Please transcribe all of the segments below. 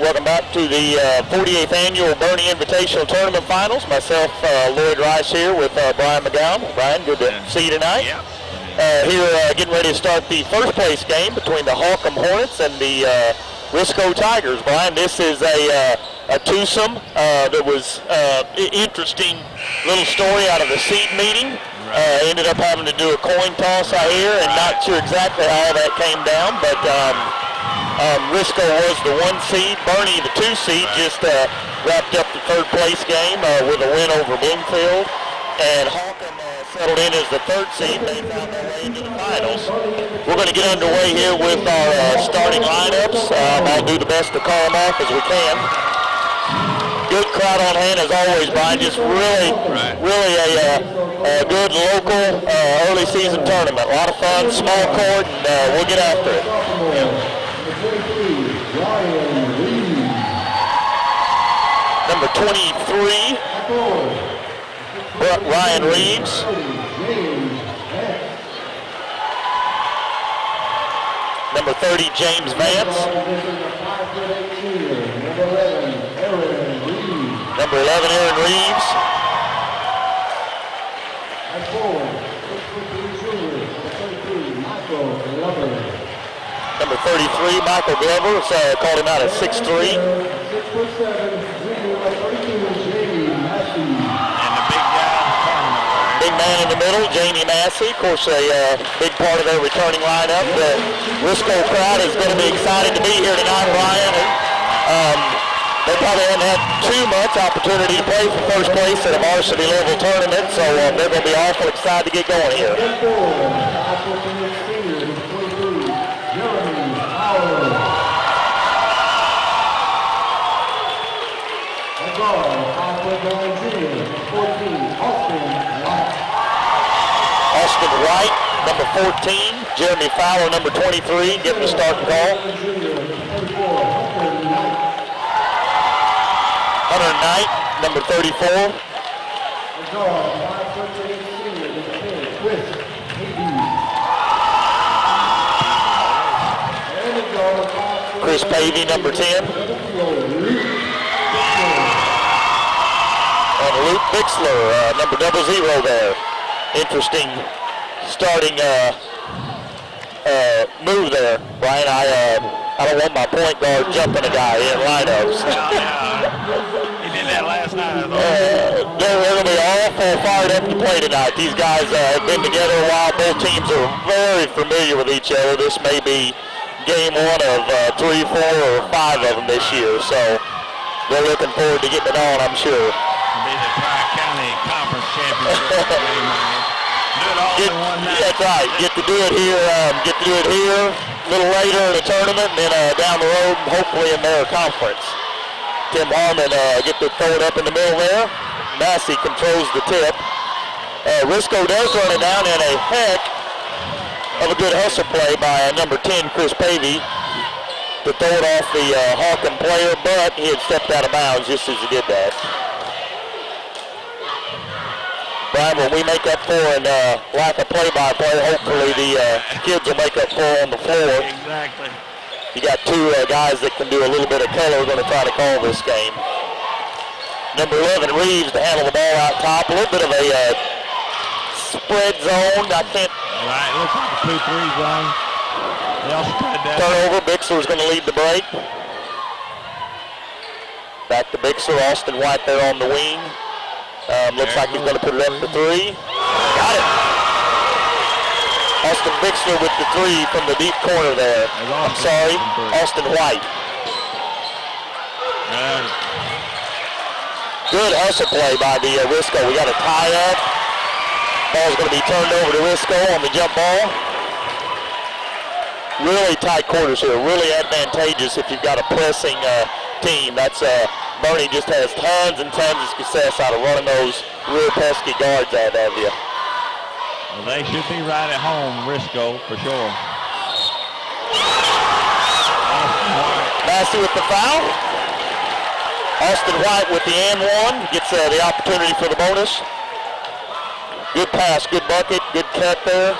Welcome back to the 48th Annual Bernie Invitational Tournament Finals. Myself, Lloyd Rice here with Brian McGowan. Brian, good to see you tonight. Yeah. Here getting ready to start the first place game between the Holcomb Hornets and the Risco Tigers. Brian, this is a twosome that was interesting little story out of the seed meeting. Ended up having to do a coin toss, I hear, and not sure exactly how that came down, but Risco was the 1 seed. Bernie, the 2 seed, just wrapped up the third place game with a win over Bloomfield. And Holcomb settled in as the 3rd seed. They found their way into the finals. We're going to get underway here with our starting lineups. I'll do the best to call them off as we can. Good crowd on hand as always, Brian. Just really a good local early season tournament. A lot of fun, small court, and we'll get after it. Number 23, Ryan Reeves. Number 30, James Vance. Number 11, Aaron Reeves. Number 33, Michael Glover, called him out at 6'3". Big man in the middle, Jamie Massey. Of course, a big part of their returning lineup. The Risco crowd is going to be excited to be here tonight, Brian. They probably haven't had too much opportunity to play for first place at a varsity level tournament, so they're going to be awful excited to get going here. Austin White, number 14. Jeremy Fowler, number 23, getting the starting call. Hunter Knight, number 34. Chris Pavey, number 10. And Luke Bixler, number 00 there. Interesting starting move there, Brian. I don't want my point guard jumping a guy in lineups. He did that last night. They're going to be awful fired up to play tonight. These guys have been together a while. Both teams are very familiar with each other. This may be game 1 of 3, 4, or 5 of them this year. So they're looking forward to getting it on, I'm sure. It'll be the Tri-County Conference Championship game. Do it all in one night. That's right. Get to do it here. A little later in the tournament, and then down the road, hopefully in their conference. Tim Harmon get to throw it up in the middle there. Massey controls the tip. Risco does run it down in a heck of a good hustle play by number 10, Chris Pavey, to throw it off the Holcomb player, but he had stepped out of bounds just as he did that. Brian, when we make up for and lack of play-by-play, hopefully the kids will make up for on the floor. Exactly. You got 2 guys that can do a little bit of color. We're going to try to call this game. Number 11, Reeves, to handle the ball out top. A little bit of a spread zone. I can't. Right, looks like a 2-3 zone. They'll spread that. Turnover. Bixler's going to lead the break. Back to Bixler. Austin White there on the wing. Looks like he's going to put it up for 3. Got it. Austin Bixler with the 3 from the deep corner there. I'm sorry, Austin White. Good hustle play by the Risco. We got a tie up. Ball's going to be turned over to Risco on the jump ball. Really tight quarters here. Really advantageous if you've got a pressing team. That's Bernie just has tons and tons of success out of running those real pesky guards out of you. Well, they should be right at home, Risco, for sure. Massey with the foul. Austin White with the and 1. Gets the opportunity for the bonus. Good pass, good bucket, good cut there.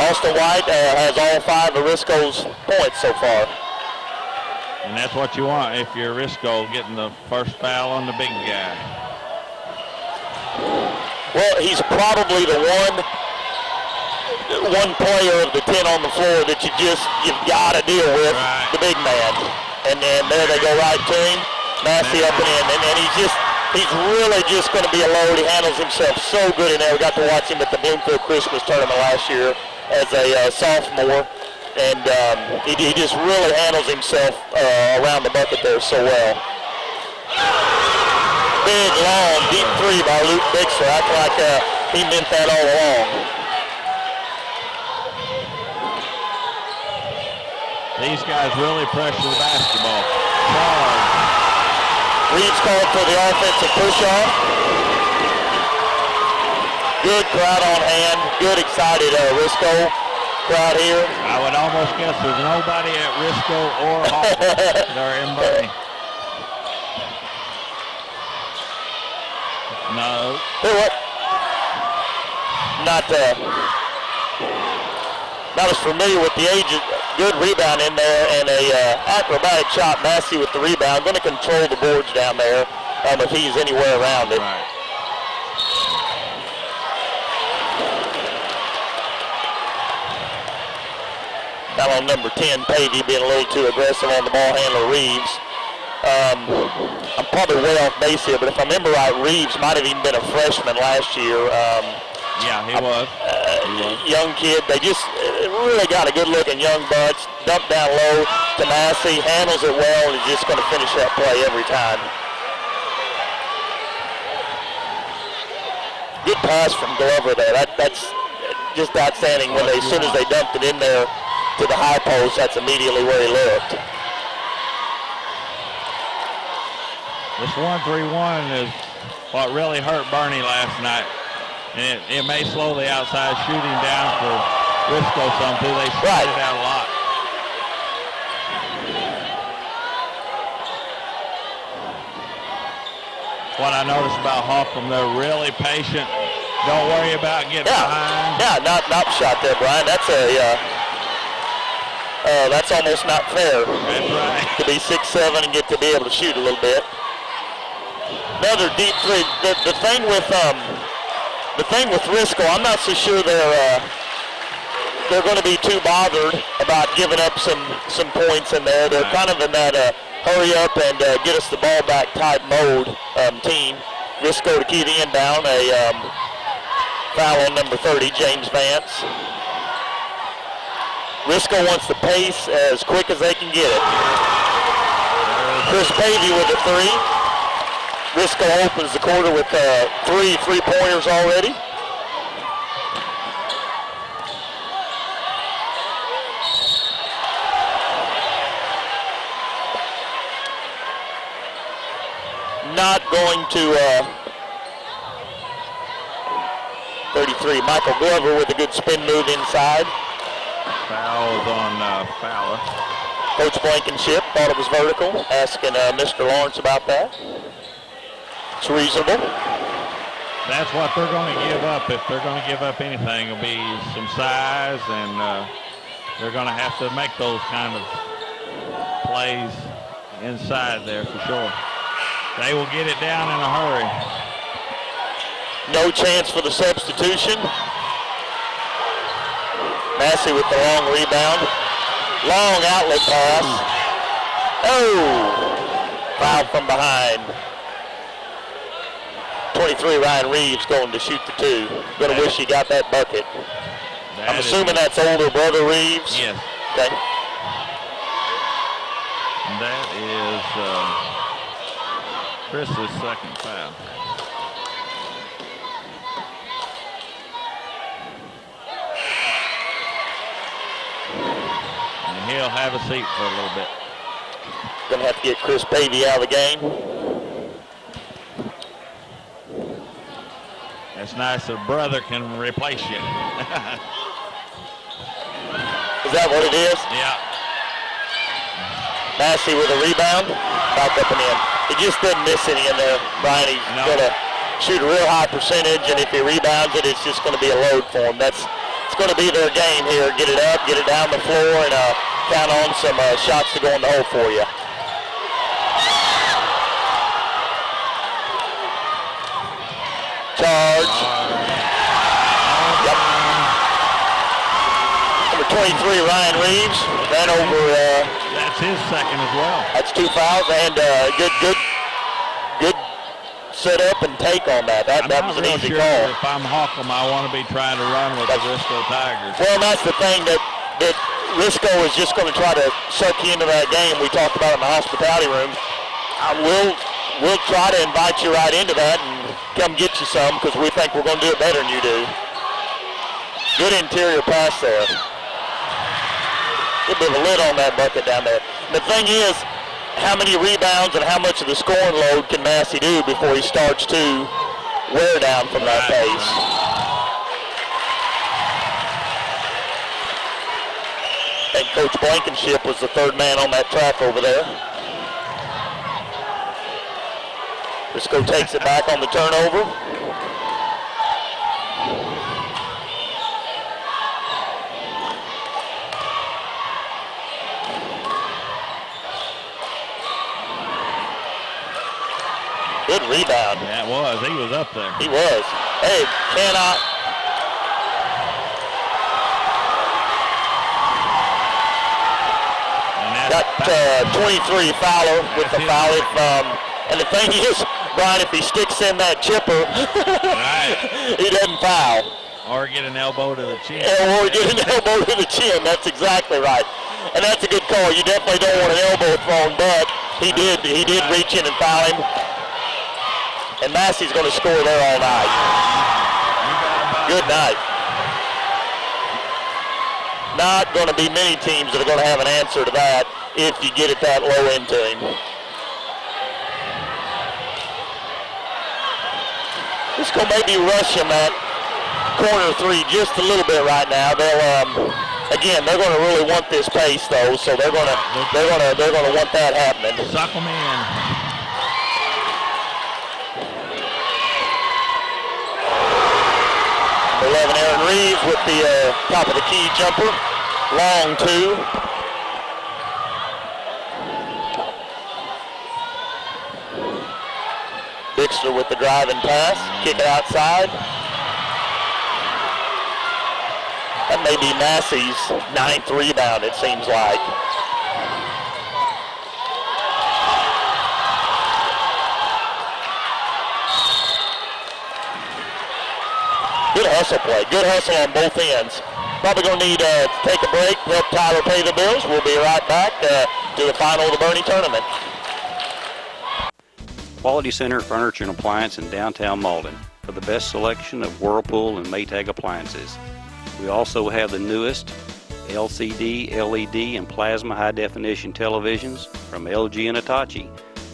Austin White has all 5 of Risco's points so far. And that's what you want if you're Risco, getting the first foul on the big guy. Well, he's probably the one player of the 10 on the floor that you've got to deal with, right. The big man. And then there they go right to him. Massey up and in. And he's really just going to be a load. He handles himself so good in there. We got to watch him at the Bloomfield Christmas tournament last year as a sophomore. And he just really handles himself around the bucket there so well. Big, long, deep three by Luke Bixler. Act like he meant that all along. These guys really pressure the basketball. Reeves called for the offensive push-off. Good crowd on hand. Good, excited Risco crowd here. I would almost guess there's nobody at Risco or Holcomb. They're in Bernie. No. What? Not as familiar with the agent. Good rebound in there and a acrobatic shot. Massey with the rebound. Going to control the boards down there if he's anywhere around it. Right. Now on number 10, Pavey being a little too aggressive on the ball handler, Reeves. I'm probably way off base here, but if I remember right, Reeves might have even been a freshman last year. Yeah, he was. Young kid. They just really got a good-looking young bunch. Dump down low to Massey, handles it well, and is just going to finish that play every time. Good pass from Glover there. That's just outstanding. As soon as they dumped it in there to the high post, that's immediately where he looked. This 1-3-1 is what really hurt Bernie last night. And it may slow the outside shooting down for Risco some too. They spread it out a lot. What I noticed about Holcomb, they're really patient. Don't worry about getting behind. Yeah, not shot there, Brian. That's that's almost not fair. That's right. To be 6'7" and get to be able to shoot a little bit. Another deep three. The thing with Risco, I'm not so sure they're going to be too bothered about giving up some points in there. They're kind of in that hurry up and get us the ball back type mode team. Risco to key the inbound. A foul on number 30, James Vance. Risco wants the pace as quick as they can get it. Chris Pavey with a three. Risco opens the quarter with three-pointers already. Not going to 33. Michael Glover with a good spin move inside. Fouls on Fowler. Coach Blankenship thought it was vertical, asking Mr. Lawrence about that. It's reasonable. That's what they're going to give up. If they're going to give up anything, it'll be some size, and they're going to have to make those kind of plays inside there for sure. They will get it down in a hurry. No chance for the substitution. Massey with the long rebound. Long outlet pass. Oh! Foul from behind. 23, Ryan Reeves going to shoot the two. Going to wish he got that bucket. I'm assuming that's older brother Reeves? Yes. Okay. That is Chris's second foul. And he'll have a seat for a little bit. Going to have to get Chris Pavey out of the game. It's nice a brother can replace you. Is that what it is? Yeah. Massey with a rebound. Back up and in. He just doesn't miss any in there, Brian. He's going to shoot a real high percentage, and if he rebounds it, it's just going to be a load for him. It's going to be their game here. Get it up, get it down the floor, and count on some shots to go in the hole for you. charge. Yep. Number 23, Ryan Reeves, ran over. That's his second as well. That's 2 fouls and good set up and take on that. That was an easy call. If I'm Holcomb, I want to be trying to run with the Risco Tigers. Well, that's the thing that Risco is just going to try to suck you into that game we talked about in the hospitality room. We'll try to invite you right into that and come get you some because we think we're going to do it better than you do. Good interior pass there. A bit of a lid on that bucket down there. And the thing is, how many rebounds and how much of the scoring load can Massey do before he starts to wear down from that pace? And Coach Blankenship was the third man on that track over there. Risco takes it back on the turnover. Good rebound. Yeah, it was. He was up there. He was. Hey, cannot. Got 23 Fowler with the foul. And the thing is, Brian, if he sticks in that chipper, he doesn't foul. Or get an elbow to the chin. Or get an elbow to the chin. That's exactly right. And that's a good call. You definitely don't want an elbow thrown, but he did reach in and foul him. And Massey's going to score there all night. Good night. Not going to be many teams that are going to have an answer to that if you get it that low into him. Risco may be rushing that corner three just a little bit right now. They'll again, they're going to really want this pace though, so they're going to want that happening. Suck them in. 11, Aaron Reeves with the top of the key jumper. Long two. Bixler with the driving pass. Kick it outside. That may be Massey's 9th rebound, it seems like. Good hustle play. Good hustle on both ends. Probably going to need to take a break, help Tyler pay the bills. We'll be right back to the final of the Bernie tournament. Quality Center Furniture and Appliance in downtown Malden for the best selection of Whirlpool and Maytag appliances. We also have the newest LCD, LED, and plasma high-definition televisions from LG and Hitachi,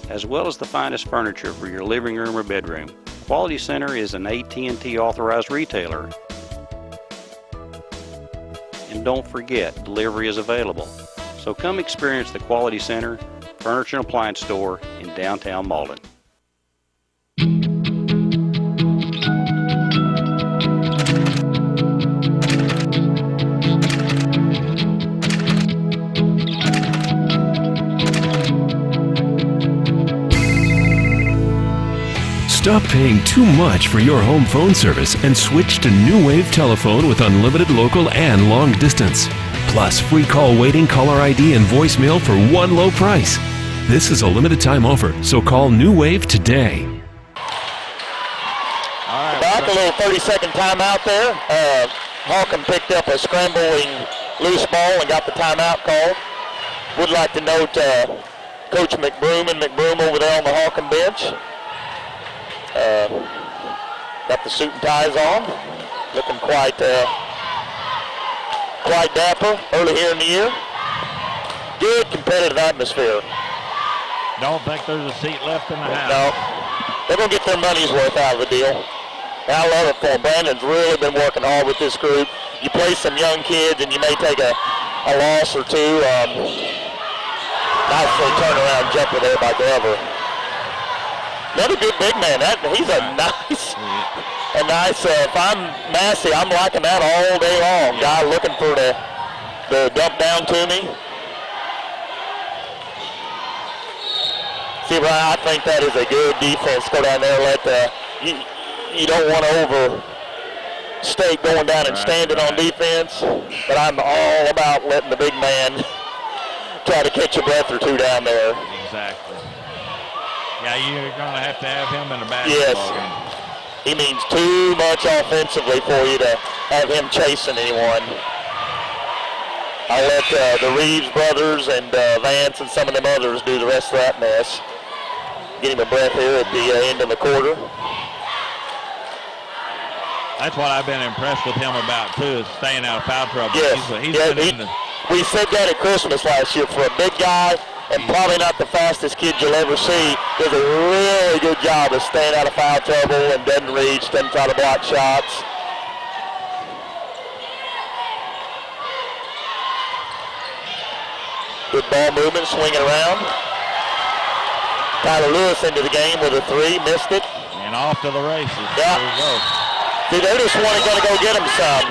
as well as the finest furniture for your living room or bedroom. Quality Center is an AT&T authorized retailer. And don't forget, delivery is available. So come experience the Quality Center Furniture and Appliance store in downtown Malden. Stop paying too much for your home phone service and switch to New Wave Telephone with unlimited local and long distance. Plus free call waiting, caller ID, and voicemail for one low price. This is a limited time offer, so call New Wave today. All right, back, a little 30-second timeout there. Holcomb picked up a scrambling loose ball and got the timeout called. Would like to note Coach McBroom over there on the Holcomb bench. Got the suit and ties on, looking quite dapper early here in the year. Good competitive atmosphere. Don't think there's a seat left in the house. No, they're going to get their money's worth out of the deal. I love it for them. Brandon's really been working hard with this group. You play some young kids and you may take a loss or two. Nice little turnaround jumper there by Glover. Another good big man. He's a nice. If I'm Massey, I'm liking that all day long. Guy looking for the dump down to me. See, Brian, I think that is a good defense. Go down there, let you don't want to overstate going down and standing on defense, but I'm all about letting the big man try to catch a breath or two down there. Exactly. Yeah, you're going to have him in the basketball game. He means too much offensively for you to have him chasing anyone. I'll let the Reeves brothers and Vance and some of them others do the rest of that mess. Get him a breath here at the end of the quarter. That's what I've been impressed with him about, too, is staying out of foul trouble. Yes. We said that at Christmas last year. For a big guy, and probably not the fastest kid you'll ever see, does a really good job of staying out of foul trouble and doesn't reach, doesn't try to block shots. Good ball movement, swinging around. Tyler Lewis into the game with a three, missed it. And off to the races. Yeah. There we go. See, they just want to go get him some.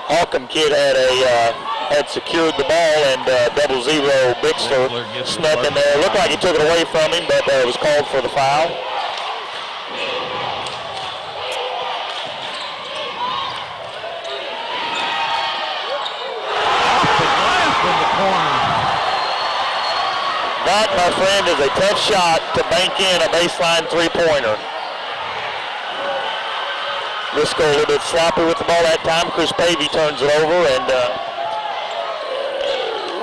Holcomb kid had secured the ball, and 00 Bixler snuck in there. Looked like he took it away from him, but it was called for the foul. That, my friend, is a tough shot to bank in a baseline three-pointer. Risco a little bit sloppy with the ball that time. Chris Pavey turns it over, and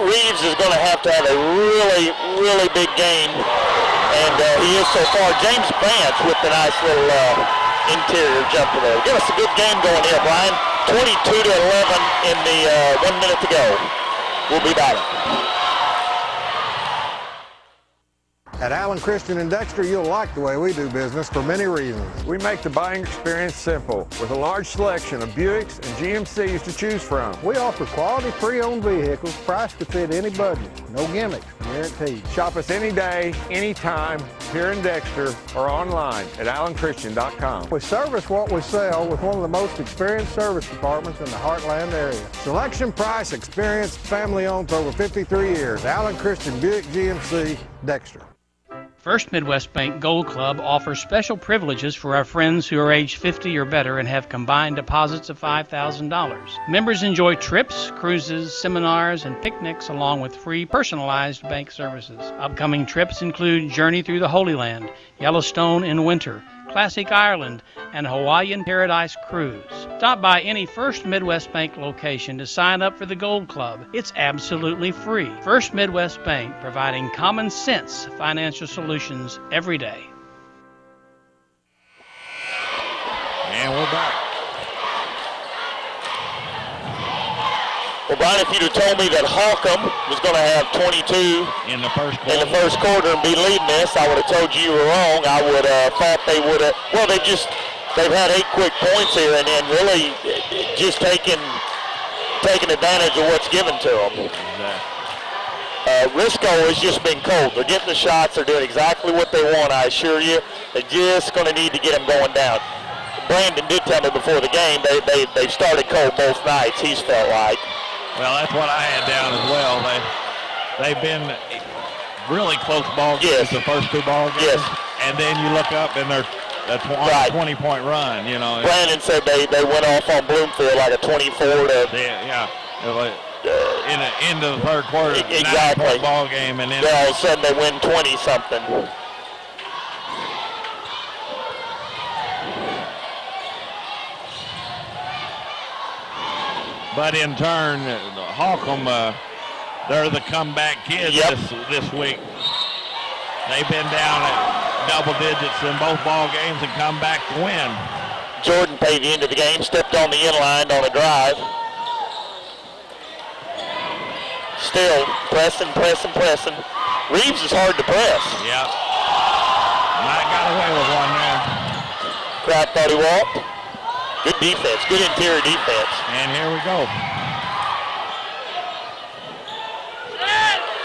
Reeves is going to have a really, really big game, and he is so far. James Vance with the nice little interior jumper there. Give us a good game going here, Brian. 22-11 in the 1 minute to go. We'll be back. At Allen Christian and Dexter, you'll like the way we do business for many reasons. We make the buying experience simple with a large selection of Buicks and GMCs to choose from. We offer quality pre-owned vehicles priced to fit any budget. No gimmicks, guaranteed. Shop us any day, anytime, here in Dexter or online at allenchristian.com. We service what we sell with one of the most experienced service departments in the Heartland area. Selection, price, experience, family owned for over 53 years. Allen Christian Buick GMC, Dexter. First Midwest Bank Gold Club offers special privileges for our friends who are age 50 or better and have combined deposits of $5,000. Members enjoy trips, cruises, seminars, and picnics along with free personalized bank services. Upcoming trips include Journey Through the Holy Land, Yellowstone in winter, Classic Ireland, and Hawaiian Paradise Cruise. Stop by any First Midwest Bank location to sign up for the Gold Club. It's absolutely free. First Midwest Bank, providing common sense financial solutions every day. And we're back. Well, Brian, if you'd have told me that Holcomb was going to have 22 in the first quarter and be leading this, I would have told you were wrong. I would have thought they would have. Well, they've had 8 quick points here and really just taking advantage of what's given to them. Exactly. Risco has just been cold. They're getting the shots. They're doing exactly what they want, I assure you. They're just going to need to get them going down. Brandon did tell me before the game they started cold both nights, he's felt like. Well, that's what I had down as well. They've been really close ball games, the first 2 ball games. Yes. And then you look up and they're a 20-point run, you know. Brandon said they went off on Bloomfield like a 24 to... Yeah. In the end of the third quarter, exactly. 9-point ball game, and then all of a sudden they win 20-something. But in turn, Holcomb, they're the comeback kids this week. They've been down at double digits in both ball games and come back to win. Jordan Pavey into the game, stepped on the inline on a drive. Still pressing. Reeves is hard to press. Yeah. Might got away with one there. Crowd thought he walked. Good defense, good interior defense. And here we go.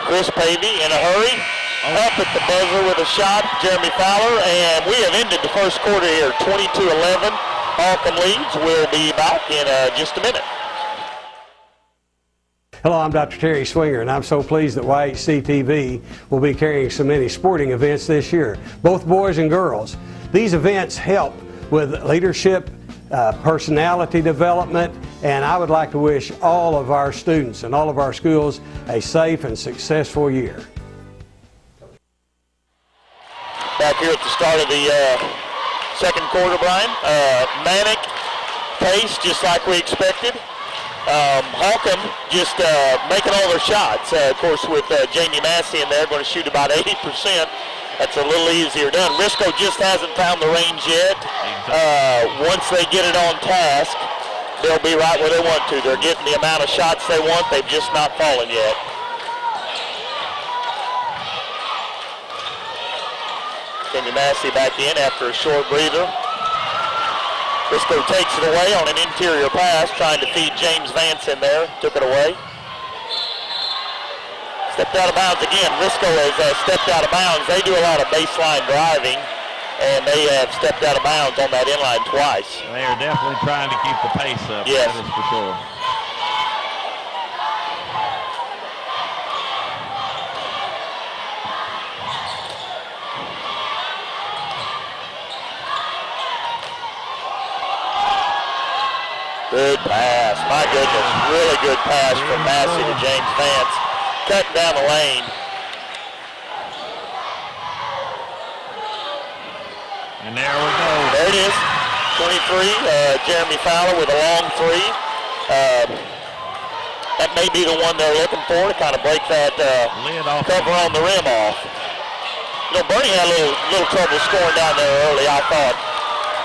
Chris Pavey in a hurry. Up at the buzzer with a shot, Jeremy Fowler, and we have ended the first quarter here, 22-11. Holcomb leads. We'll be back in just a minute. Hello, I'm Dr. Terry Swinger, and I'm so pleased that YHC-TV will be carrying so many sporting events this year, both boys and girls. These events help with leadership, personality development, and I would like to wish all of our students and all of our schools a safe and successful year. Back here at the start of the second quarter, Brian. Manic pace, just like we expected. Holcomb just making all their shots. Of course, with Jamie Massey in there, going to shoot about 80%. That's a little easier done. Risco just hasn't found the range yet. Once they get it on task, they'll be right where they want to. They're getting the amount of shots they want. They've just not fallen yet. Jamie Massey back in after a short breather. Risco takes it away on an interior pass, trying to feed James Vance in there. Took it away. Stepped out of bounds again. Risco has stepped out of bounds. They do a lot of baseline driving, and they have stepped out of bounds on that inline twice. They are definitely trying to keep the pace up. Yes. That is for sure. Good pass. My goodness. Really good pass from Massey to James Vance. Cutting down the lane. And there we go. There it is. 23. Jeremy Fowler with a long three. That may be the one they're looking for to kind of break that lid off. Cover on the rim off. You know, Bernie had a little trouble scoring down there early, I thought,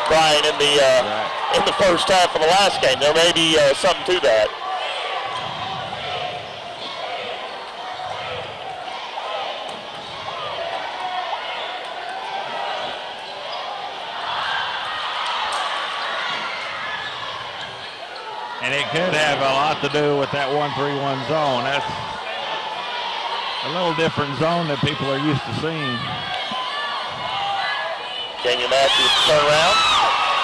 Brian, in the first half of the last game. There may be something to that. And it could have a lot to do with that 1-3-1 zone. That's a little different zone that people are used to seeing. Daniel Matthews turnaround.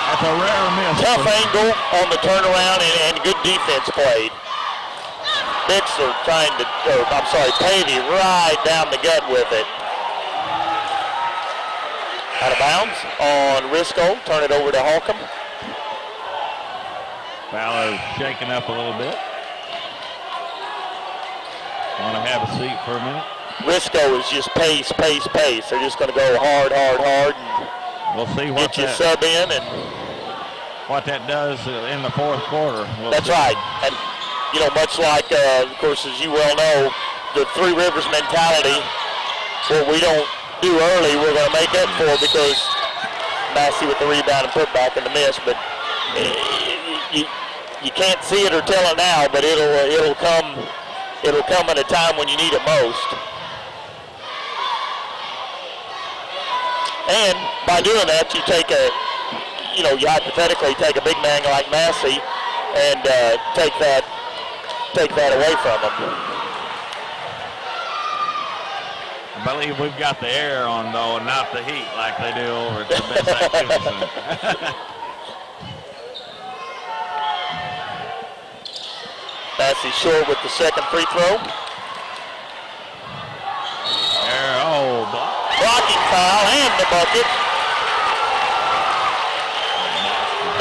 That's a rare miss. Tough angle on the turnaround and good defense played. Bixler trying to, Pavey right down the gut with it. Out of bounds on Risco. Turn it over to Holcomb. Fowler shaking up a little bit. Want to have a seat for a minute. Risco is just pace, pace, pace. They're just going to go hard, hard, hard. And we'll see what get you sub in and what that does in the fourth quarter. That's right. And, you know, much like, of course, as you well know, the Three Rivers mentality, what we don't do early, we're going to make up for because Massey with the rebound and put back in the miss. But you can't see it or tell it now, but it'll come at a time when you need it most. And by doing that, you hypothetically take a big man like Massey and take that away from him. I believe we've got the air on though, and not the heat like they do over at the Best Activity Center. Massey short with the second free throw. Blocking foul and the bucket.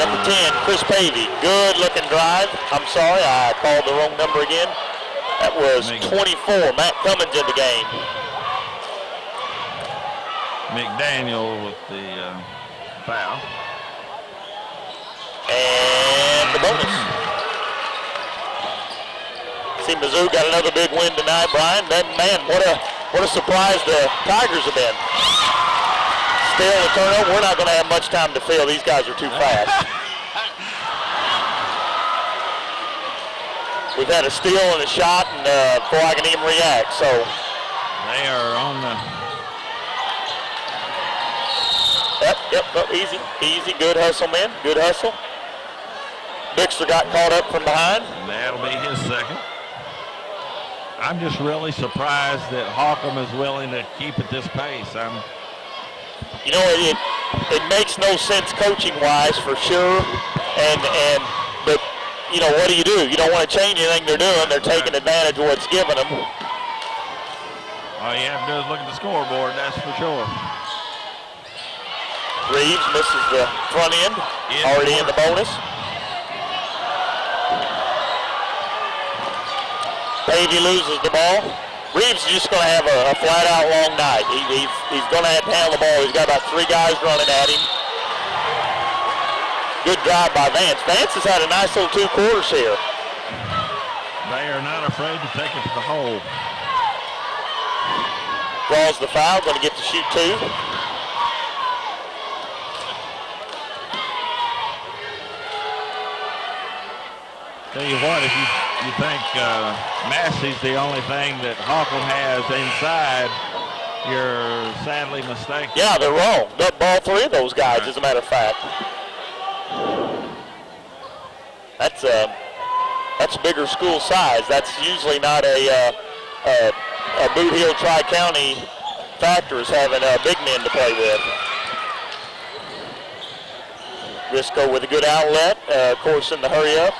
Number 10, Chris Pavey. Good looking drive. I'm sorry, I called the wrong number again. That was 24. Matt Cummins in the game. McDaniel with the foul. And the bonus. See, Mizzou got another big win tonight, Brian. Man, what a surprise the Tigers have been. Still a turnover. We're not going to have much time to fill. These guys are too fast. We've had a steal and a shot, and before I can even react, so. They are on the. Yep, easy, good hustle, man, good hustle. Bixler got caught up from behind. And that'll be his second. I'm just really surprised that Holcomb is willing to keep at this pace. You know, it makes no sense coaching-wise for sure, but you know, what do? You don't want to change anything they're doing. They're taking advantage of what's given them. All you have to do is look at the scoreboard, that's for sure. Reeves misses the front end, already in the bonus. Pavey loses the ball. Reeves is just going to have a flat-out long night. He's going to have to handle the ball. He's got about 3 guys running at him. Good drive by Vance. Vance has had a nice little 2 quarters here. They are not afraid to take it to the hole. Draws the foul, going to get to shoot 2. Tell you what, if you think Massey's the only thing that Holcomb has inside, you're sadly mistaken. Yeah, they're wrong. All 3 of those guys, as a matter of fact. That's a bigger school size. That's usually not a Boot Hill Tri-County factor is having big men to play with. Risco with a good outlet, of course in the hurry up.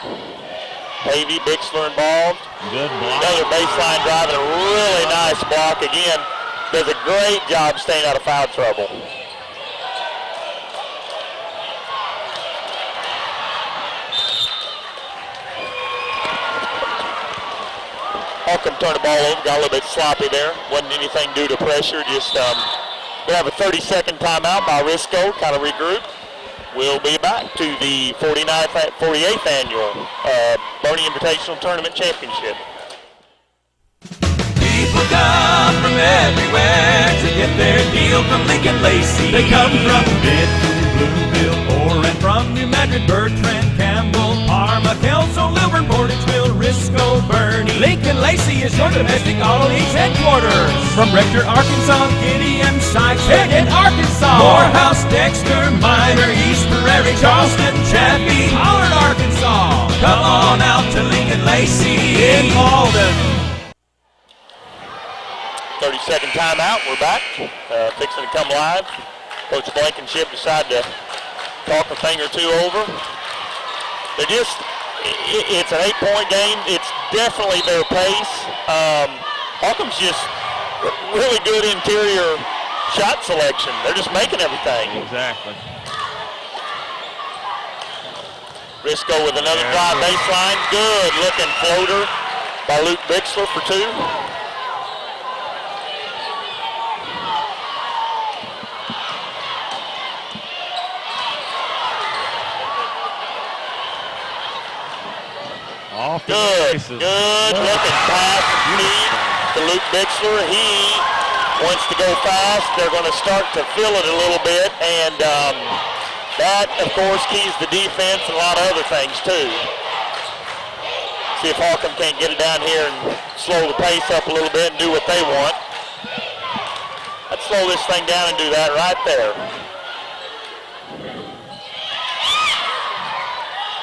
Pavey, Bixler involved. Good block. Another baseline drive and a really nice block again. Does a great job staying out of foul trouble. Holcomb turned the ball over, got a little bit sloppy there. Wasn't anything due to pressure, just we have a 30-second timeout by Risco, kind of regroup. We'll be back to the 48th annual Bernie Invitational Tournament Championship. People come from everywhere to get their deal from Lincoln Lacey. They come from Midtown, Blueville, or and from New Madrid, Bertrand, Campbell, Parma, Kelso, Lilburn, Portageville, Risco, Bernie. Lincoln Lacey is your domestic auto lease headquarters. From Rector, Arkansas, Gideon, Sykes, Pickett, Arkansas, Morehouse, Dexter, Minor, East Prairie, Charleston, Chaffee, Pollard, Arkansas. Come on out to Lincoln Lacey in Malden. 30-second timeout. We're back. Fixing to come live. Coach Blankenship decided to talk a thing or 2 over. It's an 8-point game. It's definitely their pace. Holcomb's just really good interior shot selection. They're just making everything. Exactly. Risco with another drive baseline. Good looking floater by Luke Bixler for 2. Good looking pass to Luke Bixler. He wants to go fast. They're going to start to feel it a little bit, and that, of course, keys the defense and a lot of other things, too. See if Holcomb can't get it down here and slow the pace up a little bit and do what they want. Let's slow this thing down and do that right there.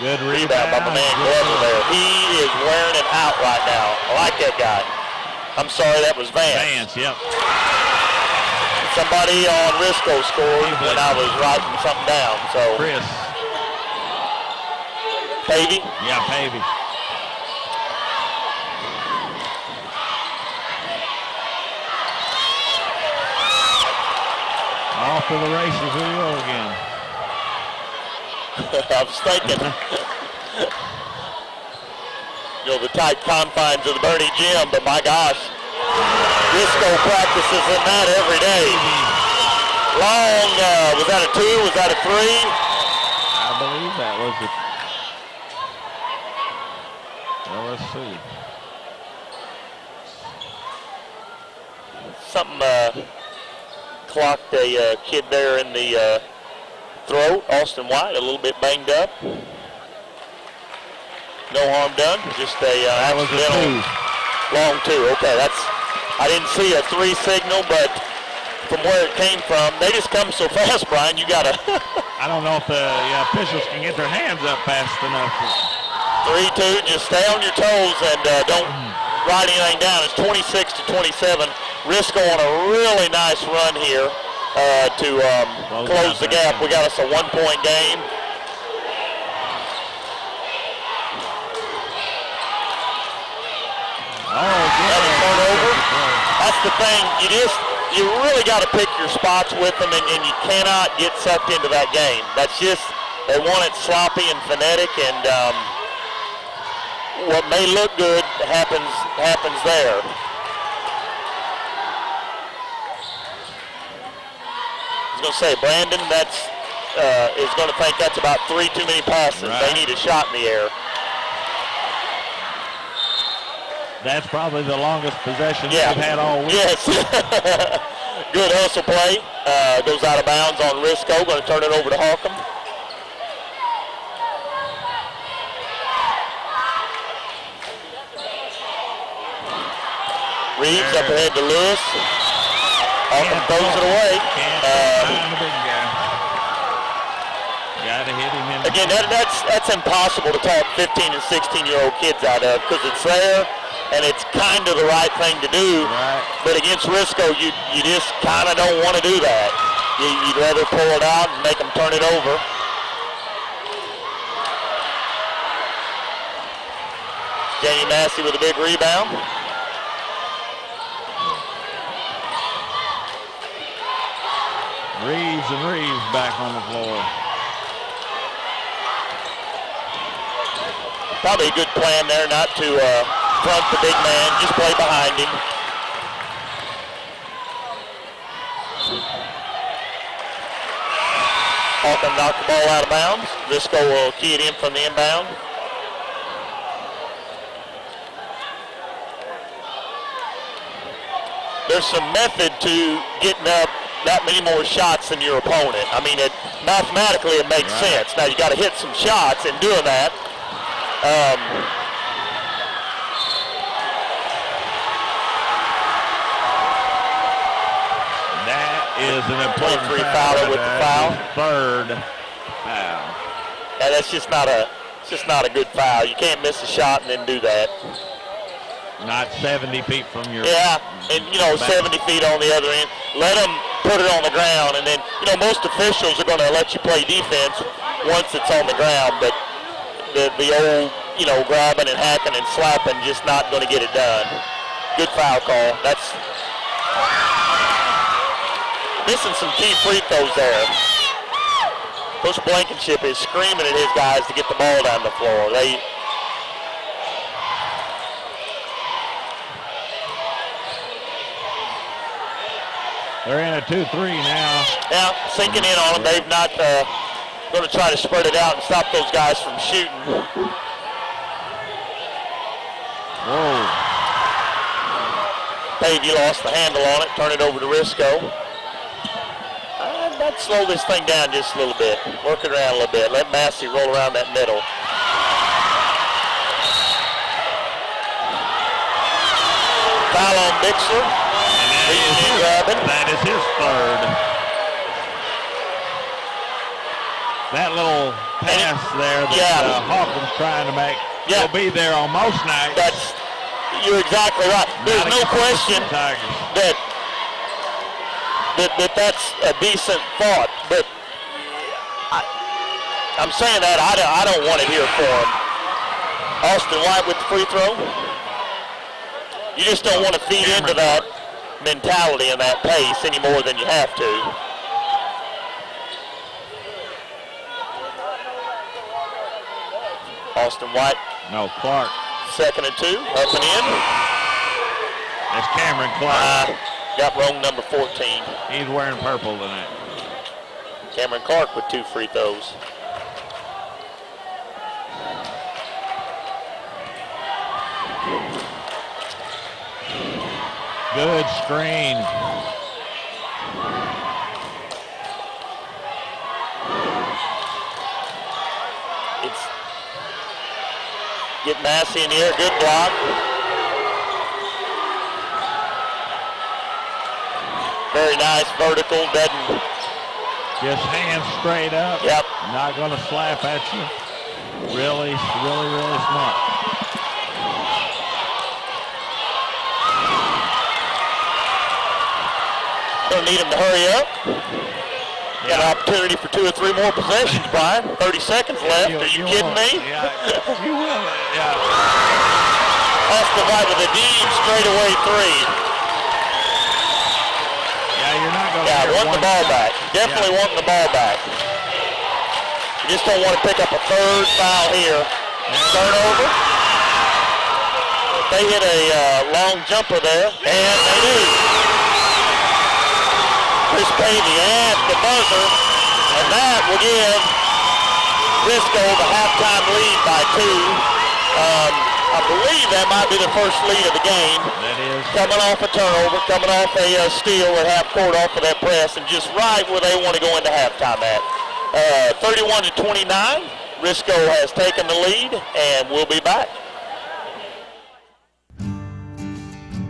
Good rebound by my man Glover there. He is wearing it out right now. I like that guy. I'm sorry, that was Vance. Yep. Somebody on Risco scored when I was writing something down. So Chris. Pavey? Yeah, Pavey. Off to the races we go again. I was thinking, the tight confines of the Bernie gym, but my gosh, Risco practices in that every day. Long, was that a 2? Was that a 3? I believe that was it. Well, let's see. Something clocked a kid there in the throat, Austin White, a little bit banged up. No harm done, just a accidental long 2. Okay, I didn't see a 3 signal, but from where it came from, they just come so fast, Brian, you gotta. I don't know if the officials can get their hands up fast enough. 3-2, just stay on your toes and don't write anything down. It's 26-27. Risco on a really nice run here. To close the gap. We got us a 1-point game. that's the thing. You really got to pick your spots with them, and you cannot get sucked into that game. That's just, they want it sloppy and phonetic, and what may look good happens there. I was going to say, Brandon, is going to think that's about 3 too many passes. Right. They need a shot in the air. That's probably the longest possession they've had all week. Yes. Good hustle play. Goes out of bounds on Risco. Going to turn it over to Holcomb. Reeves up ahead to Lewis. Holcomb throws it away. Got to hit him in. Again, that's impossible to talk 15 and 16-year-old kids out of, because it's there. And it's kind of the right thing to do, right. But against Risco, you just kind of don't want to do that. You'd rather pull it out and make them turn it over. Jamie Massey with a big rebound. Reeves back on the floor. Probably a good plan there not to front the big man, just play behind him. Holcomb knocked the ball out of bounds. Risco will key it in from the inbound. There's some method to getting up that many more shots than your opponent. I mean, mathematically it makes sense. Now you got to hit some shots in doing that. Is an important 23 fouler with the foul. Third foul. Yeah, that's just not a good foul. You can't miss a shot and then do that. Not 70 feet from your. Yeah, and 70 feet on the other end. Let them put it on the ground, and then most officials are going to let you play defense once it's on the ground, but the old grabbing and hacking and slapping just not going to get it done. Good foul call. That's. Missing some key free throws there. Coach Blankenship is screaming at his guys to get the ball down the floor. They're in a 2-3 now. Yeah, sinking in on them. They've not going to try to spread it out and stop those guys from shooting. Whoa. Pavey lost the handle on it. Turn it over to Risco. I'd slow this thing down just a little bit. Work it around a little bit. Let Massey roll around that middle. Foul on Bixler. That is his third. That little pass there that Holcomb's trying to make will be there on most nights. You're exactly right. There's no question that's a decent thought, but I'm saying that I don't want it here for him. Austin White with the free throw. You just don't want to feed into that mentality and that pace any more than you have to. Austin White. No, Clark. 2nd and 2, up and in. That's Cameron Clark. Got wrong number 14. He's wearing purple tonight. Cameron Clark with 2 free throws. Good screen. Get Massey in the air, good block. Very nice vertical, doesn't. Just hands straight up. Yep. Not going to slap at you. Really, really, really smart. Gonna need him to hurry up. Got an opportunity for 2 or 3 more possessions, Brian. 30 seconds left. Are you kidding me? Yeah, you will. Yeah. Austin White with a deep straightaway 3. Yeah, wanting the ball back. Definitely wanting the ball back. You just don't want to pick up a third foul here. Turnover. They hit a long jumper there, and they do. Chris Pavey at the buzzer, and that will give Risco the halftime lead by 2. I believe that might be the first lead of the game. That is. Coming off a turnover, coming off a steal at half court off of that press, and just right where they want to go into halftime at. 31-29, Risco has taken the lead, and we'll be back.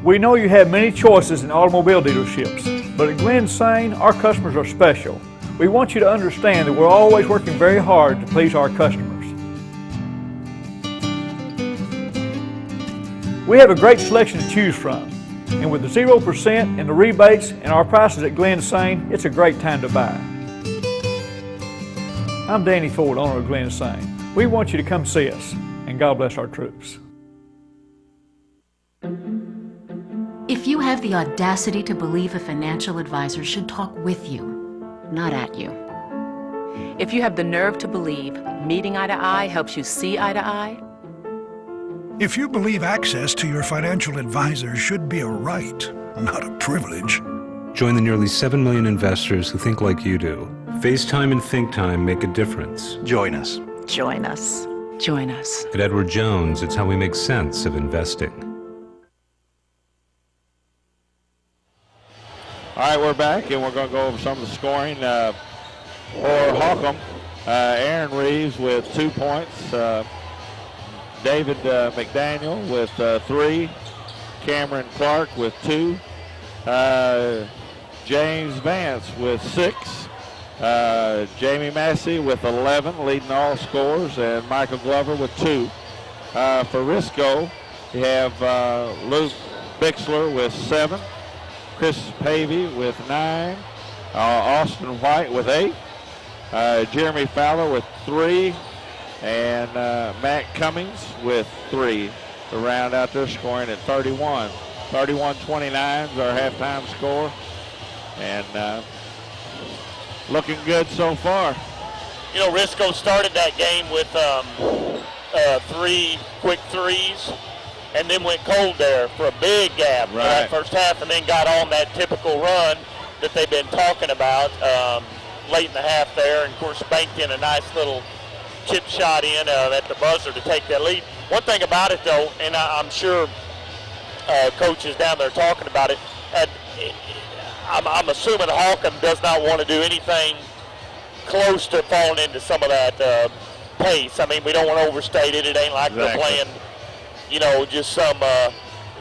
We know you have many choices in automobile dealerships, but at Glen Sain, our customers are special. We want you to understand that we're always working very hard to please our customers. We have a great selection to choose from, and with the 0% and the rebates and our prices at Glen Sain, it's a great time to buy. I'm Danny Ford, owner of Glen Sain. We want you to come see us, and God bless our troops. If you have the audacity to believe a financial advisor should talk with you, not at you. If you have the nerve to believe meeting eye to eye helps you see eye to eye. If you believe access to your financial advisor should be a right, not a privilege. Join the nearly 7 million investors who think like you do. FaceTime and ThinkTime make a difference. Join us. Join us. Join us. At Edward Jones, it's how we make sense of investing. All right, we're back, and we're going to go over some of the scoring for Holcomb. Aaron Reeves with 2 points. David McDaniel with 3. Cameron Clark with 2. James Vance with 6. Jamie Massey with 11, leading all scores, and Michael Glover with 2. For Risco, you have Luke Bixler with 7. Chris Pavey with 9. Austin White with 8. Jeremy Fowler with 3. And Matt Cummings with 3 to round out their scoring at 31. 31-29 is our halftime score. And looking good so far. You know, Risco started that game with 3 quick threes and then went cold there for a big gap for that first half, and then got on that typical run that they've been talking about late in the half there, and of course banked in a nice little chip shot in at the buzzer to take that lead. One thing about it though, and I'm sure Coach is down there talking about it, I'm assuming Holcomb does not want to do anything close to falling into some of that pace. I mean, we don't want to overstate it. It ain't like they're playing, you know, just some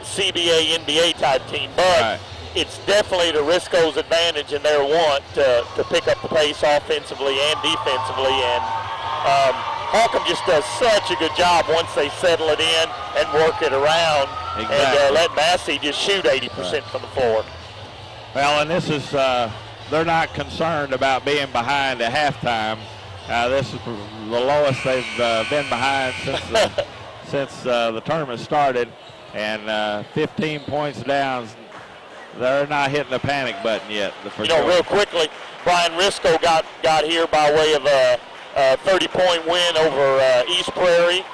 CBA, NBA type team. But it's definitely to Risco's advantage and their want to pick up the pace offensively and defensively. And Holcomb just does such a good job once they settle it in and work it around and let Massey just shoot 80% from the floor. Well, and this is, they're not concerned about being behind at halftime. This is the lowest they've been behind since the tournament started, and 15 points down. They're not hitting the panic button yet. You know, real quickly, Brian Risco got here by way of a 30-point win over East Prairie,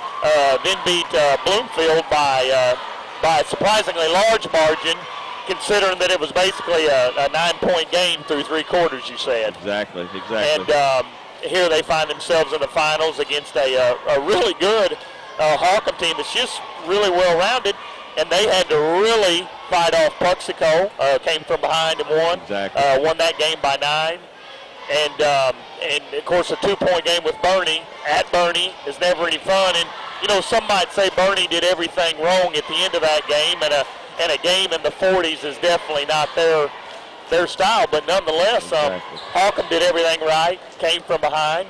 then beat Bloomfield by a surprisingly large margin, considering that it was basically a 9-point game through 3 quarters, you said. Exactly. And here they find themselves in the finals against a really good Holcomb team that's just really well-rounded, and they had to really fight off Puxico, came from behind and won. Won that game by 9. And of course, a 2-point game with Bernie at Bernie is never any fun. And, you know, some might say Bernie did everything wrong at the end of that game, and a game in the 40s is definitely not their style, but nonetheless, Holcomb did everything right, came from behind,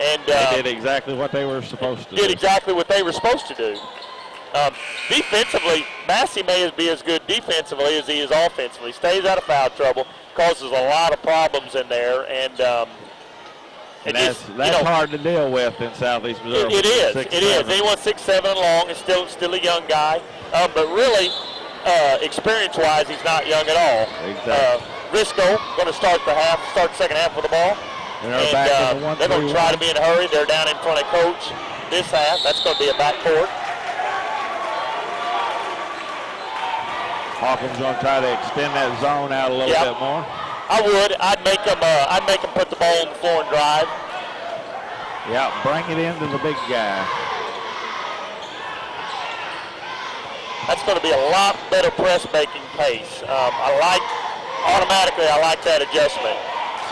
and they did exactly what they were supposed to do. Did exactly what they were supposed to do. Defensively, Massey may be as good defensively as he is offensively. Stays out of foul trouble, causes a lot of problems in there, and that's hard to deal with in Southeast Missouri. It is. Anyone's 6'7" and long is still a young guy, but really. experience-wise, he's not young at all. Exactly. Risco going to start the second half with the ball. They're back in the 1-3-1. They're going to try to be in a hurry. They're down in front of coach this half. That's going to be a backcourt. Hawkins going to try to extend that zone out a little bit more. I would. I'd make them put the ball on the floor and drive. Yeah, bring it into the big guy. That's going to be a lot better press-making pace. I like that adjustment.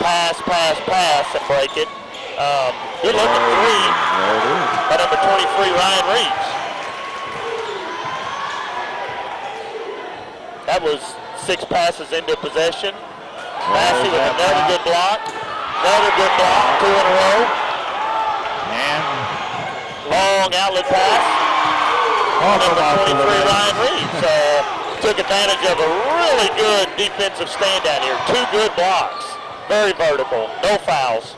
Pass, and break it. Good look at three. There it is. By number 23, Ryan Reeves. That was 6 passes into possession. Massey with another good block. Another good block, 2 in a row. And long outlet pass. Number 23, Ryan Reeves, took advantage of a really good defensive stand down here. 2 good blocks. Very vertical. No fouls.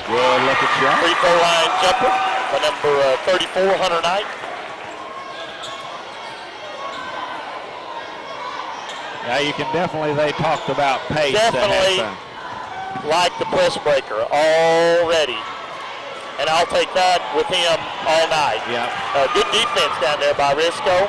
good looking shot. Free throw line jumper by number 34, Hunter Knight. Yeah, you can definitely, they talked about pace. Definitely like the press breaker already. And I'll take that with him all night. Yeah. Good defense down there by Risco.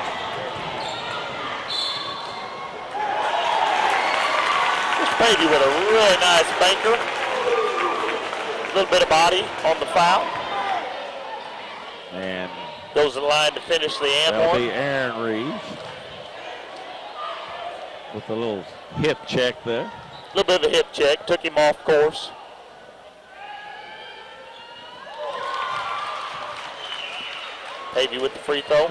This baby with a really nice banker. A little bit of body on the foul. And goes to the line to finish the and that'll one. be Aaron Reeves with a little hip check there. A little bit of a hip check, took him off course. Pavey with the free throw.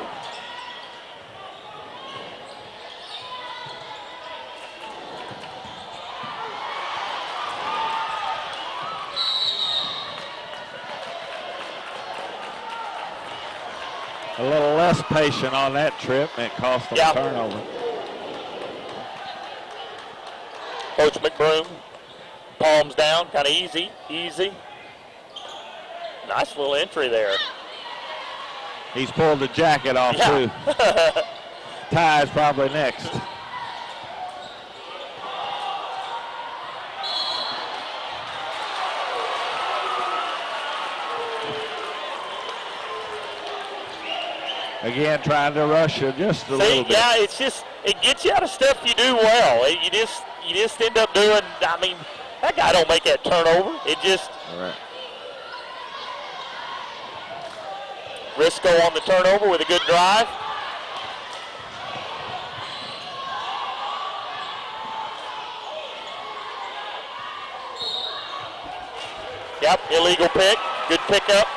A little less patient on that trip, and it cost them a turnover. Coach McBroom, palms down, kind of easy. Nice little entry there. He's pulled the jacket off too. Ty's probably next. Again, trying to rush you just a little bit. Yeah, it's just, it gets you out of stuff you do well. You just end up doing, I mean, that guy don't make that turnover. It just. All right. Risco on the turnover with a good drive. Yep, illegal pick. Good pickup.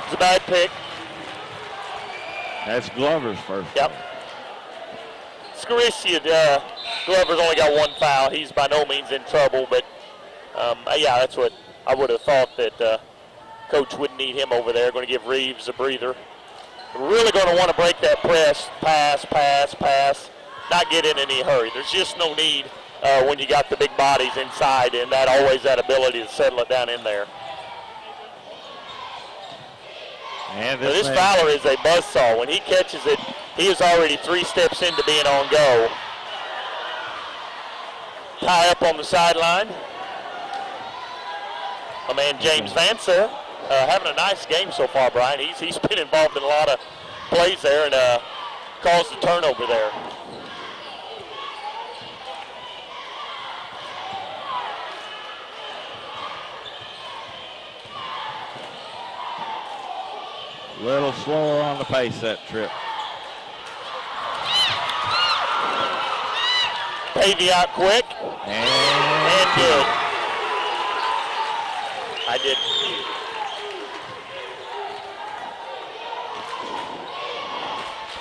It's a bad pick. That's Glover's first. Yep. Scaricia, Glover's only got 1 foul. He's by no means in trouble, but yeah, that's what I would have thought that Coach wouldn't need him over there. Going to give Reeves a breather. Really going to want to break that press. Pass. Not get in any hurry. There's just no need when you got the big bodies inside, and that ability to settle it down in there. And this Fowler is a buzzsaw. When he catches it, he is already 3 steps into being on go. Tie up on the sideline. My man James Vance there, having a nice game so far, Brian. He's been involved in a lot of plays there and caused a turnover there. A little slower on the pace that trip. Pavey out quick. And good. I did.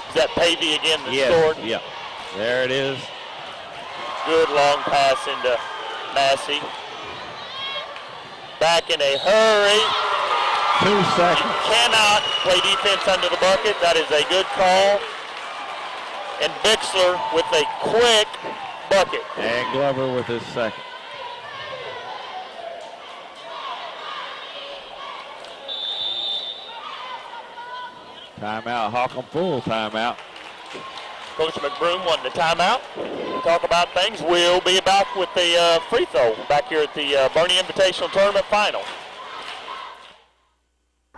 Is that Pavey again that scored? Yeah. There it is. Good long pass into Massey. Back in a hurry. 2 seconds. You cannot play defense under the bucket. That is a good call. And Bixler with a quick bucket. And Glover with his second. Timeout, Holcomb full timeout. Coach McBroom wanting the timeout. Talk about things. We'll be back with the free throw back here at the Bernie Invitational Tournament Final.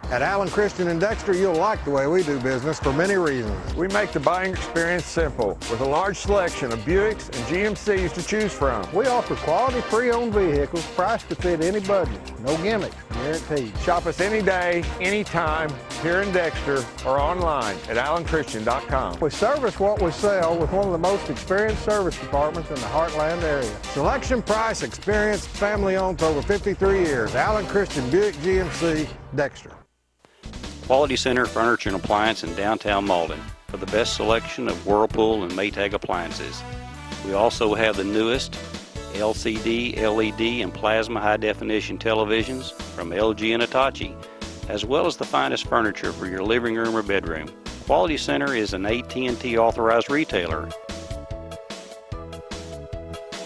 At Allen Christian and Dexter, you'll like the way we do business for many reasons. We make the buying experience simple with a large selection of Buicks and GMCs to choose from. We offer quality pre-owned vehicles priced to fit any budget. No gimmicks, guaranteed. Shop us any day, anytime, here in Dexter or online at allenchristian.com. We service what we sell with one of the most experienced service departments in the Heartland area. Selection, price, experience, family owned for over 53 years. Allen Christian Buick GMC, Dexter. Quality Center Furniture and Appliance in downtown Malden for the best selection of Whirlpool and Maytag appliances. We also have the newest LCD, LED, and plasma high-definition televisions from LG and Hitachi, as well as the finest furniture for your living room or bedroom. Quality Center is an AT&T authorized retailer.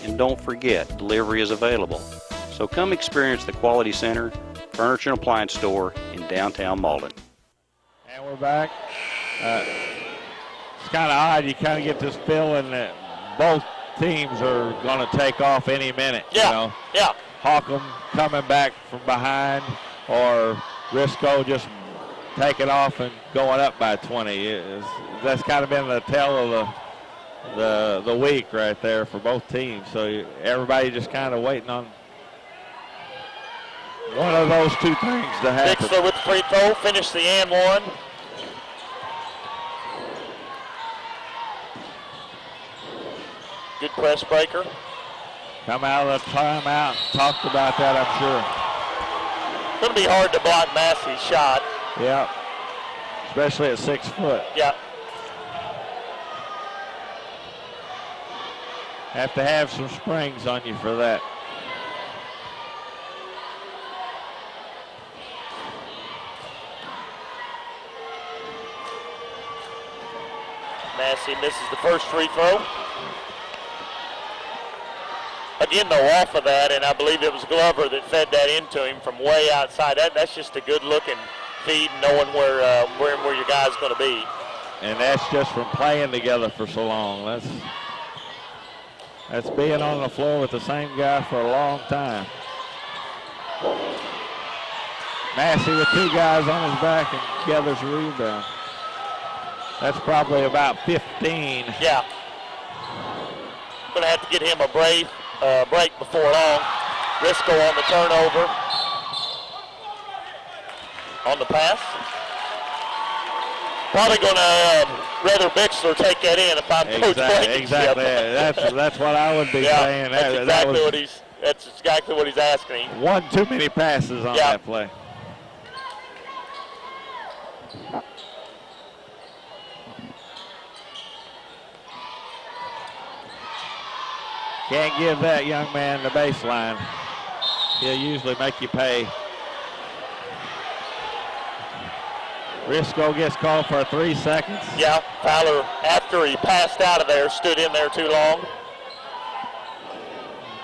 And don't forget, delivery is available. So come experience the Quality Center Furniture and Appliance Store in downtown Malden. And we're back. It's kind of odd. You kind of get this feeling that both teams are going to take off any minute. Yeah, you know? yeah. Holcomb coming back from behind, or Risco just taking off and going up by 20. That's kind of been the tale of the week right there for both teams. So everybody just kind of waiting on one of those two things to happen. Dixler with the free throw, finish the and one. Good press breaker. Come out of the timeout. Talked about that, I'm sure. It's going to be hard to block Massey's shot. Yeah, especially at 6 foot. Yeah. Have to have some springs on you for that. Massey misses the first free throw. Again, though, off of that, and I believe it was Glover that fed that into him from way outside. That's just a good-looking feed, knowing where your guy's going to be. And that's just from playing together for so long. That's being on the floor with the same guy for a long time. Massey with two guys on his back and gathers a rebound. That's probably about 15. Yeah. Going to have to get him a break before long. Risco on the turnover. On the pass. Probably going to rather Bixler take that in if I'm Coach Blankenship. Exactly. That's what I would be saying. That's exactly what he's asking him. One too many passes on that play. Can't give that young man the baseline. He'll usually make you pay. Risco gets called for 3 seconds. Yeah, Fowler, after he passed out of there, stood in there too long.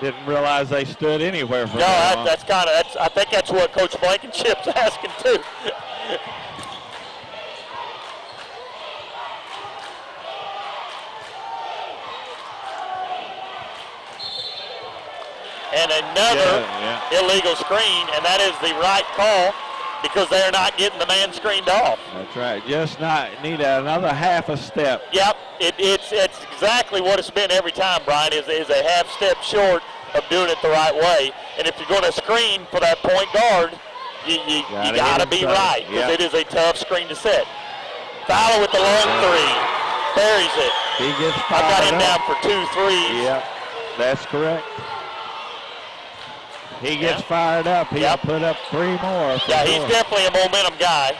Didn't realize they stood anywhere for that long. I think that's what Coach Blankenship's asking too. And another illegal screen, and that is the right call because they're not getting the man screened off. That's right. Just need another half a step. Yep, it's exactly what it's been every time, Brian, is a half step short of doing it the right way. And if you're going to screen for that point guard, you got to be right because it is a tough screen to set. Fowler with the long three. Buries it. He gets I got him down for 2 threes. Yep, that's correct. He gets fired up. He'll put up 3 more. Yeah, he's definitely a momentum guy.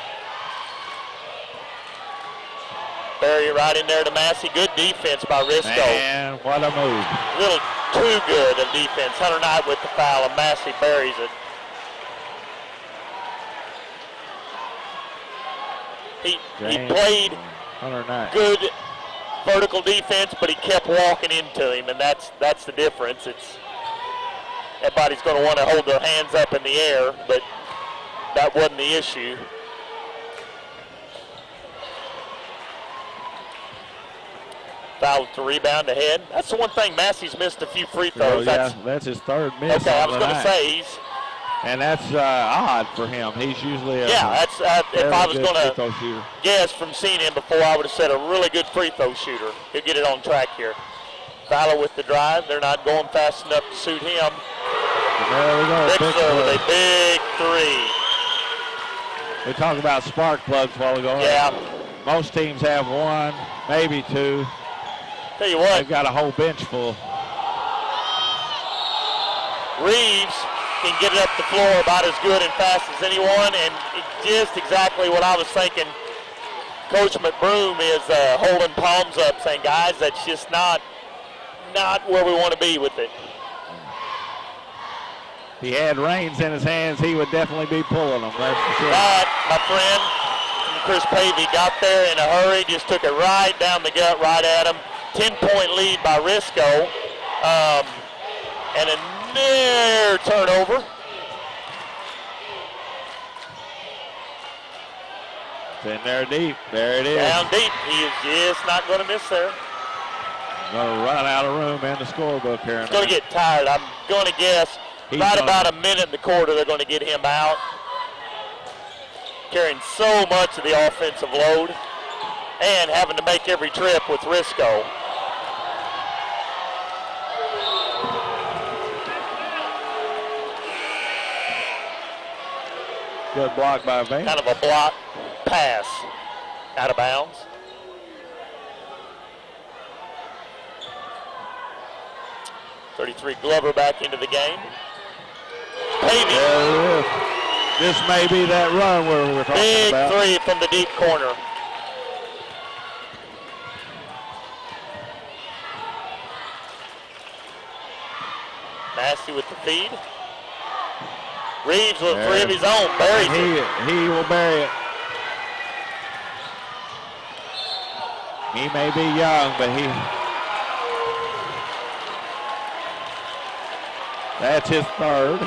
Bury it right in there to Massey. Good defense by Risco. Man, what a move. A little too good of defense. Hunter Knight with the foul, and Massey buries it. He played good vertical defense, but he kept walking into him, and that's the difference. Everybody's going to want to hold their hands up in the air, but that wasn't the issue. Foul with the rebound ahead. That's the one thing. Massey's missed a few free throws. That's his third miss. Okay, I was going to say and that's odd for him. He's usually if I was going to guess from seeing him before, I would have said a really good free throw shooter. He'll get it on track here. Fowler with the drive. They're not going fast enough to suit him. And there we go. Bixler with a big three. We talked about spark plugs a while ago. Yeah. Most teams have one, maybe two. Tell you what. They've got a whole bench full. Reeves can get it up the floor about as good and fast as anyone, and just exactly what I was thinking. Coach McBroom is holding palms up, saying, guys, that's just not where we want to be with it. If he had reins in his hands, he would definitely be pulling them, that's for sure. But my friend Chris Pavey got there in a hurry, just took it right down the gut, right at him. 10-point lead by Risco, and a near turnover. It's in there deep. There it is. Down deep. He is just not going to miss there. Going to run out of room in the scorebook here. He's going to get tired. I'm going to guess about a minute in the quarter they're going to get him out. Carrying so much of the offensive load and having to make every trip with Risco. Good block by Van. Kind of a block pass out of bounds. .33 Glover back into the game. Pavey. There it is. This may be that run where we're talking about. Big three from the deep corner. Massey with the feed. Reeves with three of his own. Buries it. He will bury it. He may be young, but that's his third.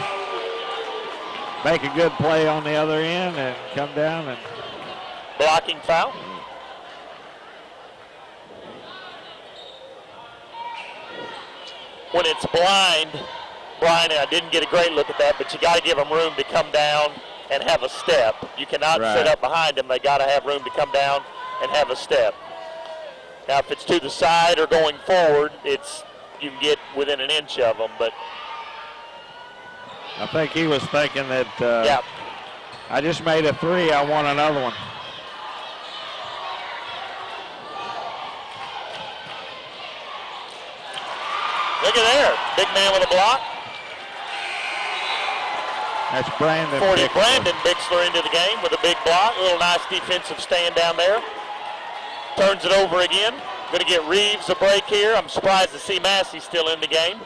Make a good play on the other end and come down and blocking foul. When it's blind, Brian, I didn't get a great look at that, but you got to give them room to come down and have a step. You cannot sit up behind them. They got to have room to come down and have a step. Now, if it's to the side or going forward, you can get within an inch of them, but I think he was thinking that I just made a three, I want another one. Look at there, big man with a block. That's Brandon 40, Bixler. Brandon Bixler into the game with a big block. A little nice defensive stand down there. Turns it over again. Going to get Reeves a break here. I'm surprised to see Massey still in the game.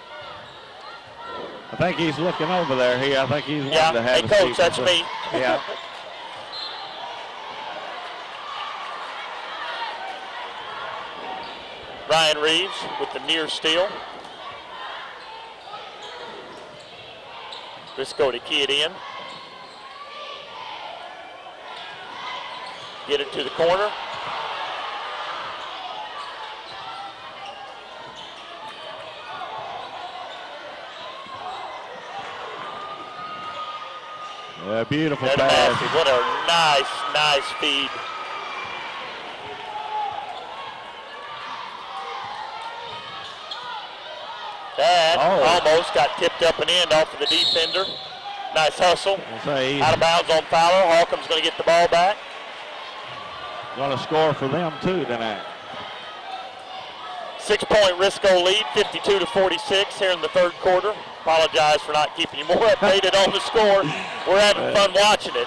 I think he's looking over there. I think he's wanting to have hey, Coach, that's me. Yeah. Ryan Reeves with the near steal. Risco to key it in. Get it to the corner. Beautiful pass. pass. What a nice feed. That almost got tipped up and in off of the defender. Nice hustle. Out of bounds on Fowler. Holcomb's going to get the ball back. Going to score for them too tonight. 6-point Risco lead, 52-46 here in the third quarter. Apologize for not keeping you more updated on the score. We're having fun watching it.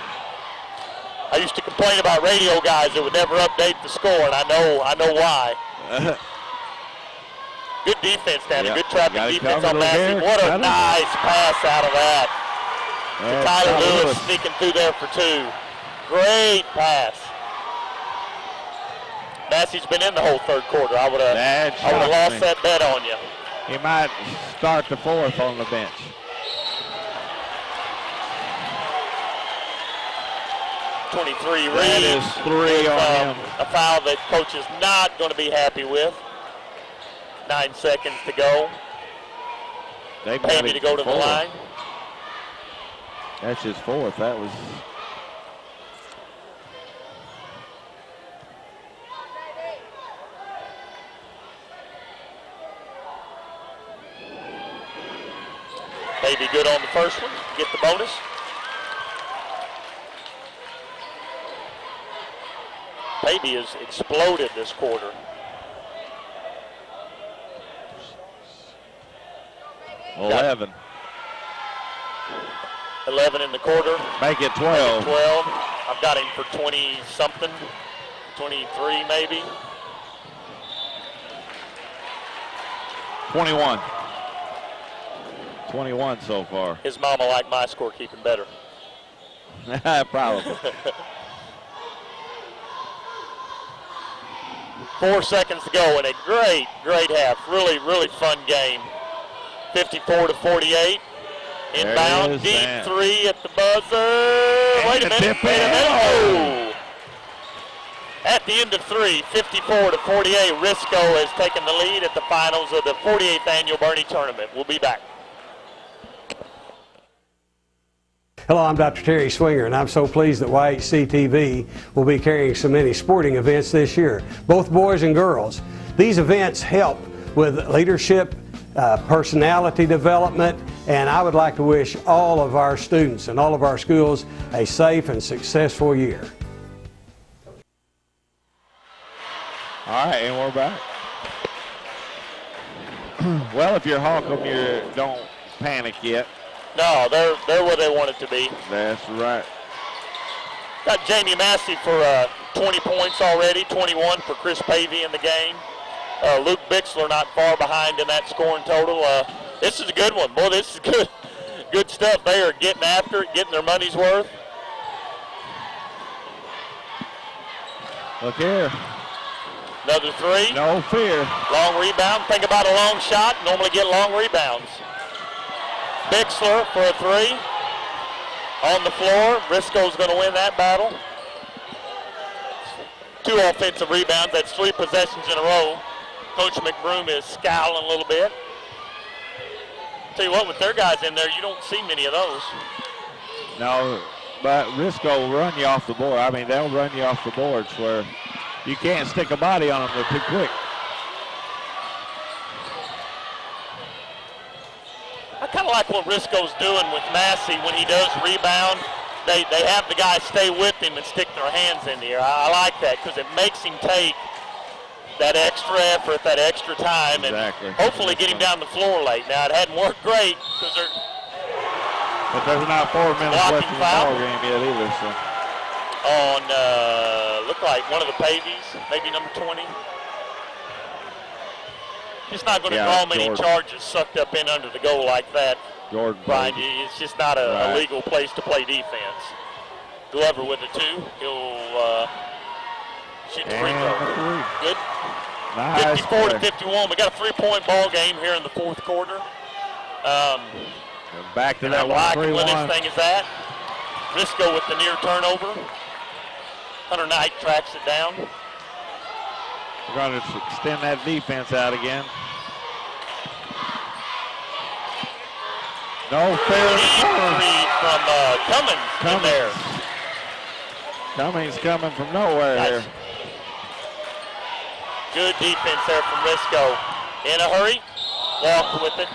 I used to complain about radio guys that would never update the score, and I know why. Good defense down there. Good trapping defense on Massey. What a nice pass out of that. Tyler Lewis sneaking through there for two. Great pass. Massey's been in the whole third quarter. I would have lost that bet on you. He might start the fourth on the bench. .23 That Reeves. is three on him. A foul that coach is not going to be happy with. 9 seconds to go. Pavey to go to the line. That's his fourth. That was. Pavey good on the first one. Get the bonus. Pavey has exploded this quarter. 11. 11 in the quarter. Make it 12. 12. I've got him for 20-something, 23 maybe. 21. 21 so far. His mama liked my scorekeeping better. Probably. 4 seconds to go in a great, great half. Really, really fun game. 54-48. Inbound, deep three at the buzzer. Wait a minute. Oh! At the end of 3, 54-48, Risco has taken the lead at the finals of the 48th annual Bernie Tournament. We'll be back. Hello, I'm Dr. Terry Swinger, and I'm so pleased that YHC-TV will be carrying so many sporting events this year, both boys and girls. These events help with leadership, personality development, and I would like to wish all of our students and all of our schools a safe and successful year. All right, and we're back. Well, if you're Holcomb, you don't panic yet. No, they're where they want it to be. That's right. Got Jamie Massey for 20 points already, 21 for Chris Pavey in the game. Luke Bixler not far behind in that scoring total. This is a good one. Boy, this is good. Good stuff. They are getting after it, getting their money's worth. Look here. Another three. No fear. Long rebound. Think about a long shot. Normally get long rebounds. Bixler for a three. On the floor. Risco's going to win that battle. 2 offensive rebounds. That's 3 possessions in a row. Coach McBroom is scowling a little bit. Tell you what, with their guys in there, you don't see many of those. No, but Risco will run you off the board. I mean, they'll run you off the boards where you can't stick a body on them. They're too quick. I kind of like what Risco's doing with Massey when he does rebound. They have the guys stay with him and stick their hands in the air. I like that because it makes him take that extra effort, that extra time, and hopefully get him down the floor late. Now, it hadn't worked great because they're But there's not 4 minutes left in the ball game yet either. So. On, look like one of the Pavies, maybe number 20. Just not going to draw many charges sucked up in under the goal like that. Jordan. Brian, it's just not a legal place to play defense. Glover with a 2. He'll shoot the free throw. Good. Nice 54-51. We got a 3-point ball game here in the 4th quarter. Back to that I like where this thing is at. Risco with the near turnover. Hunter Knight tracks it down. We're going to extend that defense out again. No fair. From Cummins in there. Cummings coming from nowhere here. Good defense there from Risco. In a hurry. Walked with it.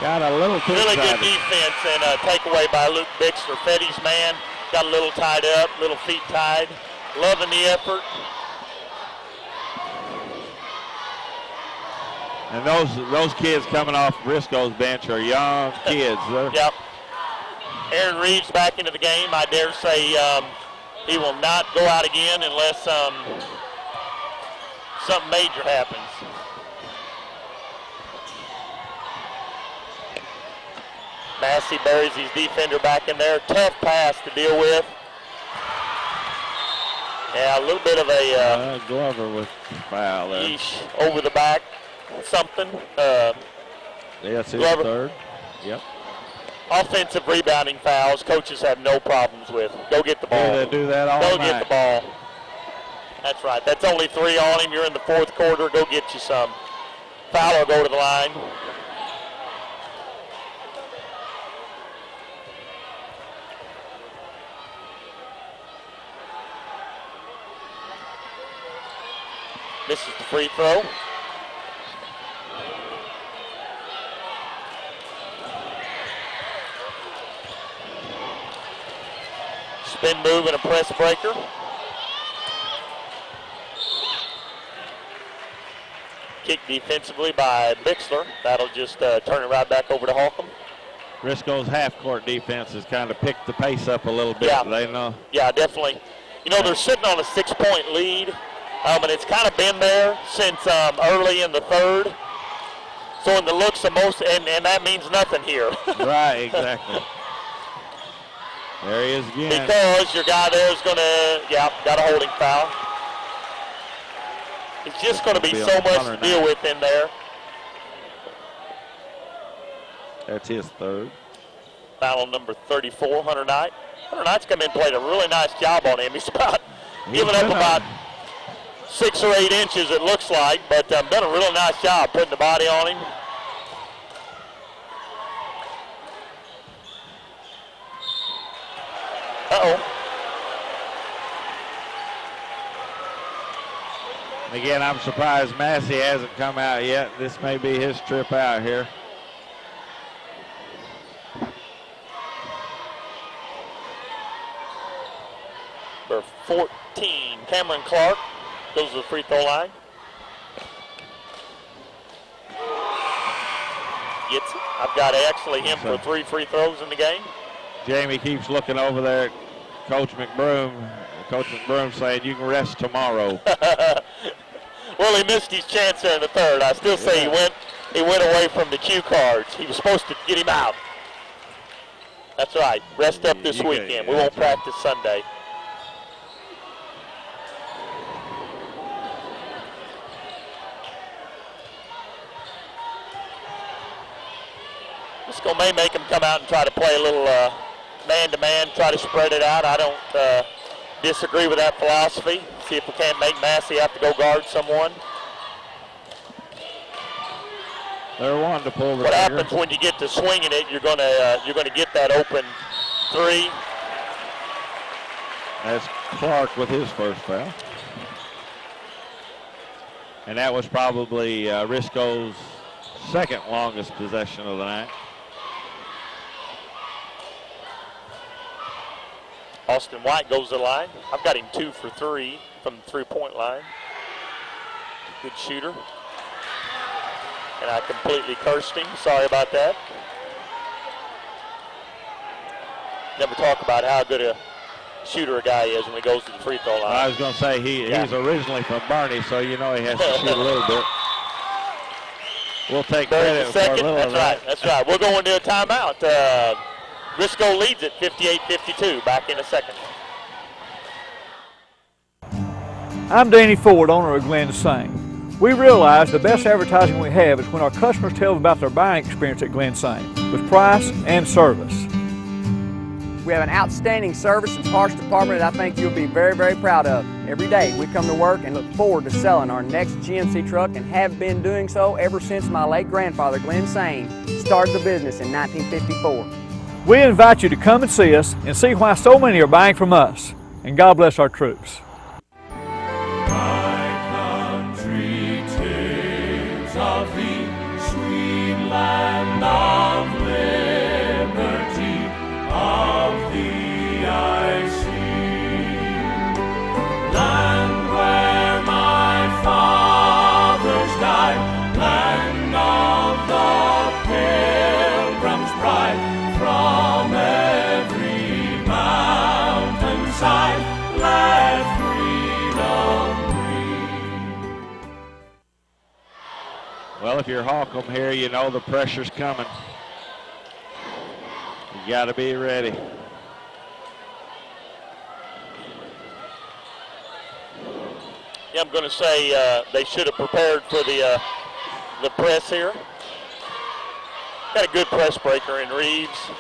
Got a little too really excited. Good defense and a takeaway by Luke Bixler. Fetty's man got a little tied up, little feet tied. Loving the effort. And those kids coming off Risco's bench are young kids. Yep. Aaron Reeves back into the game. I dare say he will not go out again unless something major happens. Massey buries his defender back in there. Tough pass to deal with. Yeah, a little bit of a Glover with foul there. Over the back, something. Yes, it's Glover. 3rd. Yep. Offensive rebounding fouls, coaches have no problems with. Go get the ball. Yeah, they do that all Go night. get the ball. That's right. That's only 3 on him. You're in the 4th quarter. Go get you some. Fowler go to the line. Misses the free throw. Spin move and a press breaker. Kick defensively by Bixler. That'll just turn it right back over to Holcomb. Risco's half-court defense has kind of picked the pace up a little bit. Yeah. They know. Yeah, definitely. You know, they're sitting on a 6-point lead, and it's kind of been there since early in the third. So in the looks of most, and that means nothing here. Right, exactly. There he is again. Because your guy there is going to, got a holding foul. It's just going to be so much to deal with in there. That's his third. Foul on number 34, Hunter Knight. Hunter Knight's come in and played a really nice job on him. He's giving up about 6 or 8 inches, it looks like, but done a really nice job putting the body on him. Uh-oh. Again, I'm surprised Massey hasn't come out yet. This may be his trip out here. For 14, Cameron Clark goes to the free throw line. Gets it. I've got actually him for 3 free throws in the game. Jamie keeps looking over there at Coach McBroom. Coach McBroom saying you can rest tomorrow. Well, he missed his chance there in the third. I still say he went away from the cue cards. He was supposed to get him out. That's right. Rest up this weekend. We won't practice Sunday. Risco may make him come out and try to play a little man-to-man, try to spread it out. I don't disagree with that philosophy. See if we can't make Massey have to go guard someone. They're wanting to pull the What trigger. happens when you get to swinging it? You're gonna get that open 3. That's Clark with his first foul. And that was probably Risco's second longest possession of the night. Austin White goes to the line. I've got him 2 for 3 from the 3-point line. Good shooter. And I completely cursed him. Sorry about that. Never talk about how good a shooter a guy is when he goes to the free throw line. I was going to say he's originally from Barney, so you know he has to shoot a little bit. We'll take credit for a little of that. That's right. We're going to a timeout. Risco leads it 58-52. Back in a second. I'm Danny Ford, owner of Glen Saint. We realize the best advertising we have is when our customers tell them about their buying experience at Glen Saint, with price and service. We have an outstanding service and parts department that I think you'll be very, very proud of. Every day we come to work and look forward to selling our next GMC truck and have been doing so ever since my late grandfather, Glen Saint, started the business in 1954. We invite you to come and see us and see why so many are buying from us. And God bless our troops. Of the sweet land of liberty, of the icy land where my fathers died, land of the pilgrim's pride, from every mountainside, let freedom. Well, if you're Holcomb here, you know the pressure's coming. You got to be ready. Yeah, I'm going to say they should have prepared for the press here. Got a good press breaker in Reeves.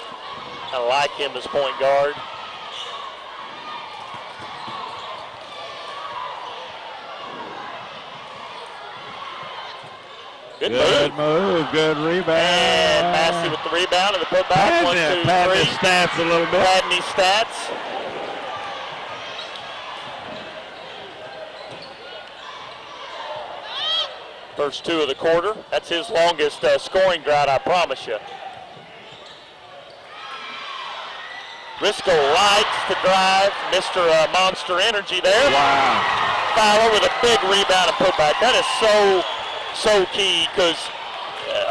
I like him as point guard. Good move. Good rebound. And Massey with the rebound and the putback. Padding his stats a little bit. Padding his stats. First 2 of the quarter. That's his longest scoring drought, I promise you. Risco likes to drive. Mr. Monster Energy there. Wow. Fowler with a big rebound and putback. That is so key because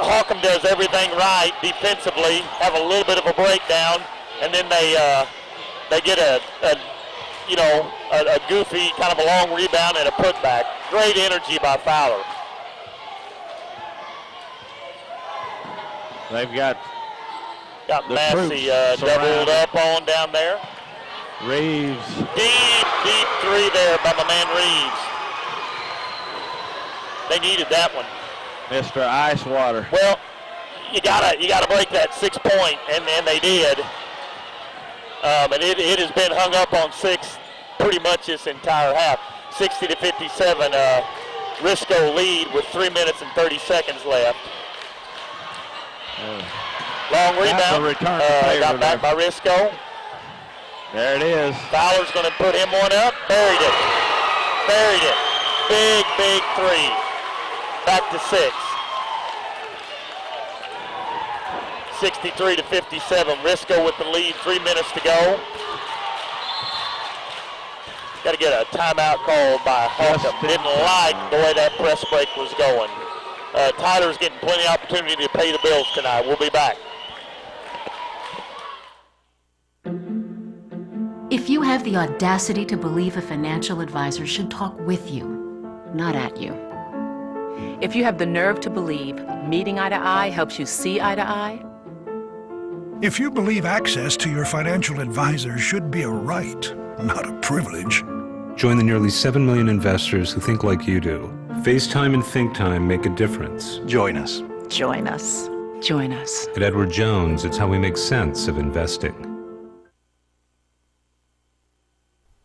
Holcomb does everything right defensively, have a little bit of a breakdown, and then they get a goofy kind of a long rebound and a putback. Great energy by Fowler. They've got Massey doubled up on down there. Reeves. Deep 3 there by my man Reeves. They needed that one. Mr. Icewater. Well, you gotta break that 6 point, and they did. And it has been hung up on 6 pretty much this entire half. 60-57, Risco lead with 3 minutes and 30 seconds left. Long rebound. Got back by Risco. There it is. Fowler's going to put him one up. Buried it. Big 3. Back to 6. 63-57. Risco with the lead. 3 minutes to go. Got to get a timeout called by Holcomb. Didn't like the way that press break was going. Tyler's getting plenty of opportunity to pay the bills tonight. We'll be back. If you have the audacity to believe a financial advisor should talk with you, not at you. If you have the nerve to believe meeting eye to eye helps you see eye to eye. If you believe access to your financial advisor should be a right, not a privilege. Join the nearly 7 million investors who think like you do. FaceTime and Think Time make a difference. Join us. Join us. Join us. At Edward Jones, it's how we make sense of investing.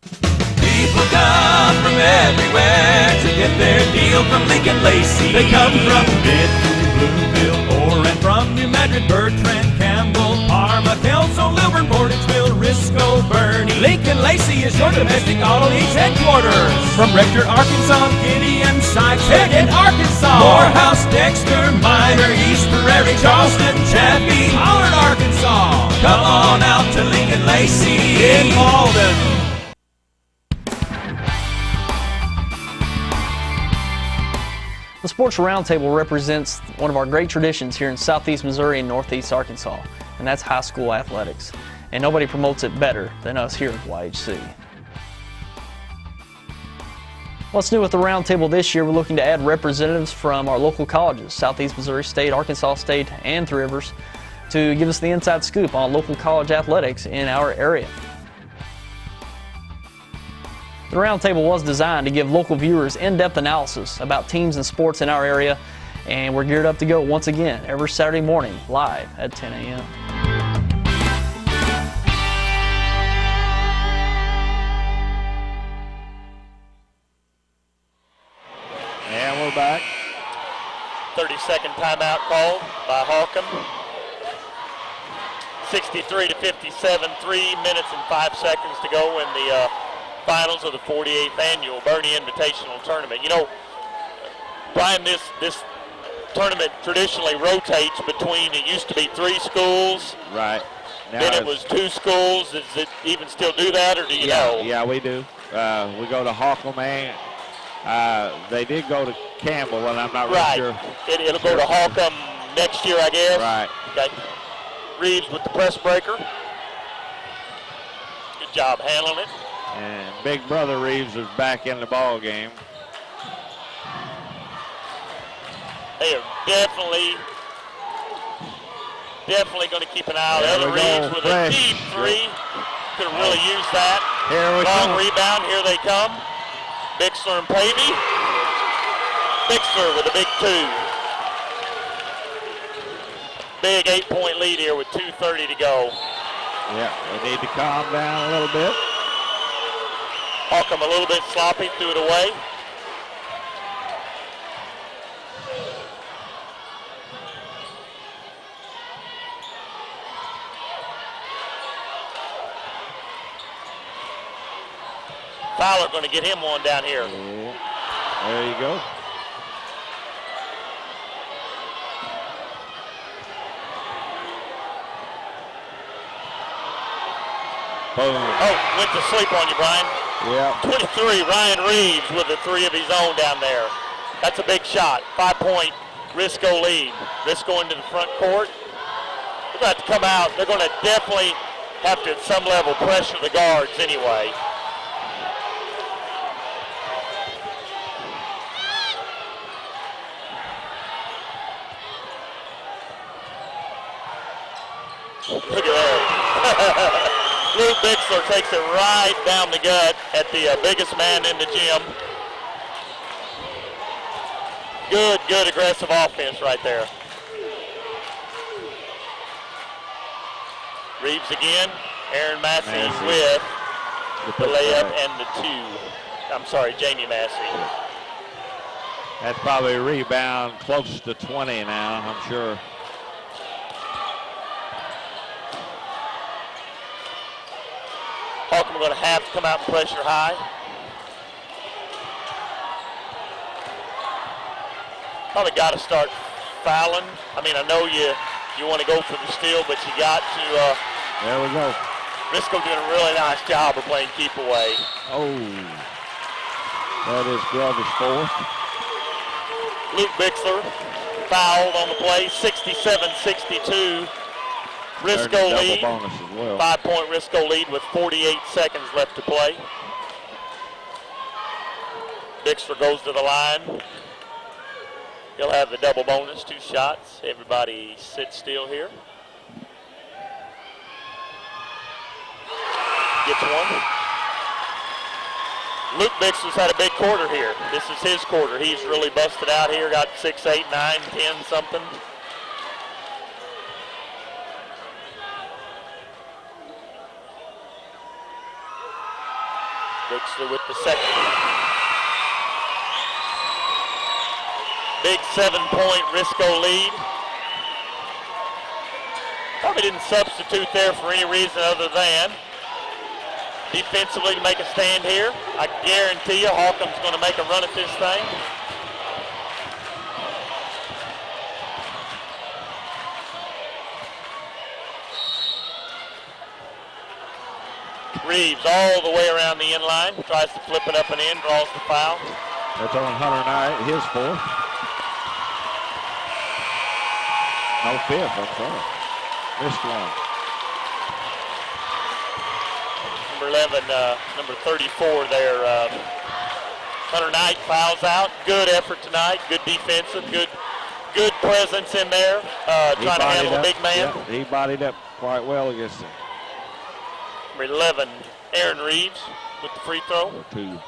People come from everywhere to get their deal from Lincoln Lacey. They come from Midview, Blueville, Tourn, from New Madrid, Bertrand, Campbell, Parma, Kelso, Lilburn, Portageville, Risco, Bernie. Lincoln Lacey is your domestic auto lease headquarters. From Rector, Arkansas, Gideon, Sykes, Head in Arkansas, Morehouse, Dexter, Minor, East Prairie, Charleston, Chaffee, Pollard, Arkansas. Come on out to Lincoln Lacey in Malden. The Sports Roundtable represents one of our great traditions here in Southeast Missouri and Northeast Arkansas, and that's high school athletics. And nobody promotes it better than us here at YHC. What's new with the Roundtable this year? We're looking to add representatives from our local colleges, Southeast Missouri State, Arkansas State, and Three Rivers, to give us the inside scoop on local college athletics in our area. The Roundtable was designed to give local viewers in-depth analysis about teams and sports in our area, and we're geared up to go once again every Saturday morning live at 10 a.m. And we're back. 30-second timeout called by Holcomb. 63-57, 3 minutes and 5 seconds to go in the finals of the 48th annual Bernie Invitational Tournament. You know, Brian, this tournament traditionally rotates between, it used to be 3 schools. Right. Now then it was 2 schools. Does it even still do that, or do you know? Yeah, we do. We go to Holcomb, and they did go to Campbell, and I'm not really sure. It'll go to Holcomb next year, I guess. Right. Okay. Reeves with the press breaker. Good job handling it. And Big Brother Reeves is back in the ball game. They are definitely going to keep an eye out. Ella Reeves with a deep 3. Could have really used that. Long rebound. Here they come. Bixler and Pavey. Bixler with a big 2. Big 8-point lead here with 2:30 to go. Yeah, we need to calm down a little bit. Holcomb a little bit sloppy, threw it away. Fowler going to get him one down here. Yeah. There you go. Boom. Oh, went to sleep on you, Brian. Yeah. 23, Ryan Reeves with the 3 of his own down there. That's a big shot. 5-point Risco lead. Risco into the front court. They're going to have to come out. They're going to definitely have to, at some level, pressure the guards anyway. Look at that. Luke Bixler takes it right down the gut at the biggest man in the gym. Good aggressive offense right there. Reeves again. Aaron Massey with the layup and the 2. I'm sorry, Jamie Massey. That's probably a rebound close to 20 now, I'm sure. Holcomb are going to have to come out and pressure high. Probably got to start fouling. I mean, I know you want to go for the steal, but you got to. There we go. Risco doing a really nice job of playing keep away. Oh, that is Glover's 4th. Luke Bixler fouled on the play, 67-62. Risco lead. Bonus as well. 5-point Risco lead with 48 seconds left to play. Bixler goes to the line. He'll have the double bonus, 2 shots. Everybody sit still here. Gets one. Luke Bixler's had a big quarter here. This is his quarter. He's really busted out here. Got 6, 8, 9, 10 something. Bixler with the second. Big 7-point Risco lead. Probably didn't substitute there for any reason other than defensively to make a stand here. I guarantee you Holcomb's going to make a run at this thing. Reeves all the way around the end line, tries to flip it up and in, draws the foul. That's on Hunter Knight, his 4th. No 5th, I'm sorry. Missed one. Number 11, number 34 there. Hunter Knight fouls out. Good effort tonight. Good defensive. Good presence in there. Trying to handle a big man. Yeah, he bodied up quite well against him. Number 11, Aaron Reeves with the free throw. 2.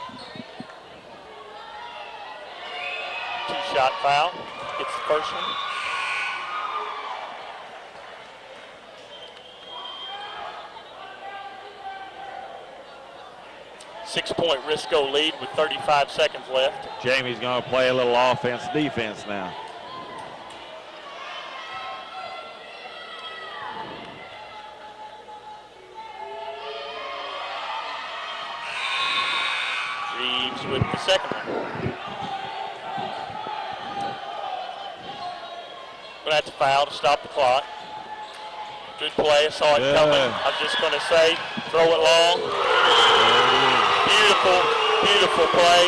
2-shot foul. Gets the first one. Six-point Risco lead with 35 seconds left. Jamie's going to play a little offense-defense now. Reeves with the second one. But that's a foul to stop the clock. Good play. I saw it coming. I'm just going to say, throw it long. Beautiful play.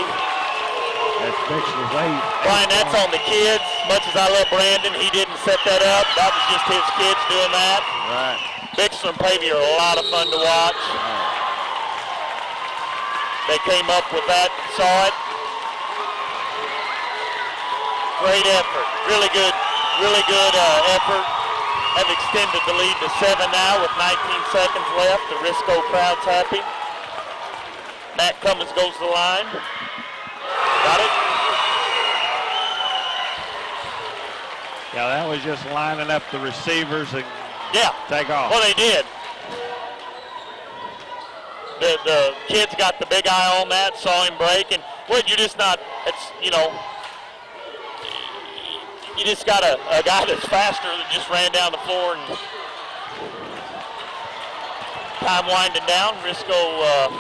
That's Bixler's 8. Brian, that's on the kids. Much as I love Brandon, he didn't set that up. That was just his kids doing that. Right. Bixler and Pavey are a lot of fun to watch. They came up with that, saw it. Great effort. Really good effort. Have extended the lead to 7 now with 19 seconds left. The Risco crowd's happy. Matt Cummins goes to the line. Got it? Yeah, that was just lining up the receivers and take off. Well, they did. The kids got the big eye on that, saw him break, and well, you're just not, it's, you know, you just got a guy that's faster that just ran down the floor, and time winding down. Risco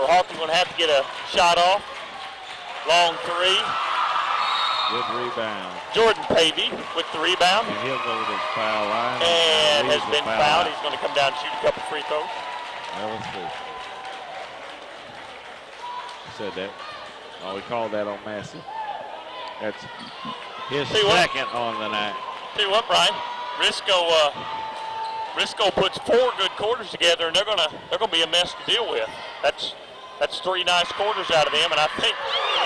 Holcomb going to have to get a shot off. Long three. Good rebound. Jordan Pavey with the rebound. And he'll go to the foul line. And has been fouled. He's going to come down and shoot a couple free throws. Well, let's see. Said that. Oh, he called that on Massey. That's his second on the night. Tell you what, Brian, Risco puts 4 good quarters together, and they're gonna be a mess to deal with. That's 3 nice quarters out of them, and I think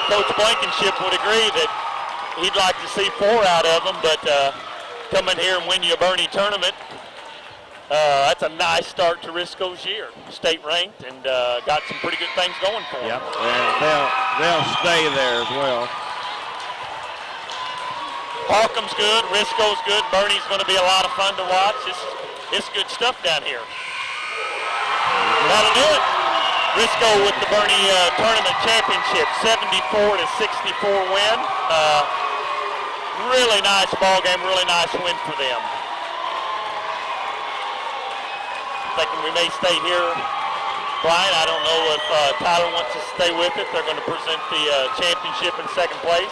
Coach Blankenship would agree that he'd like to see 4 out of them. But come in here and win you a Bernie tournament, that's a nice start to Risco's year. State ranked and got some pretty good things going for them. Yep, and they'll stay there as well. Holcomb's good, Risco's good, Bernie's going to be a lot of fun to watch. It's good stuff down here. That'll do it. Risco with the Bernie Tournament Championship, 74-64 win. Really nice ball game, really nice win for them. Thinking we may stay here, Brian. I don't know if Tyler wants to stay with it. They're going to present the championship in second place.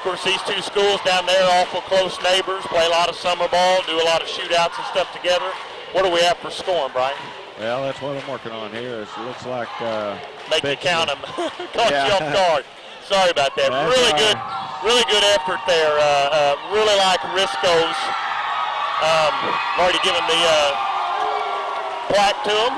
Of course, these 2 schools down there, awful close neighbors, play a lot of summer ball, do a lot of shootouts and stuff together. What do we have for scoring, Brian? Well, that's what I'm working on here. It looks like make you count them. Caught you off guard. Sorry about that. Really good effort there. Really like Risco's. Already given the plaque to him.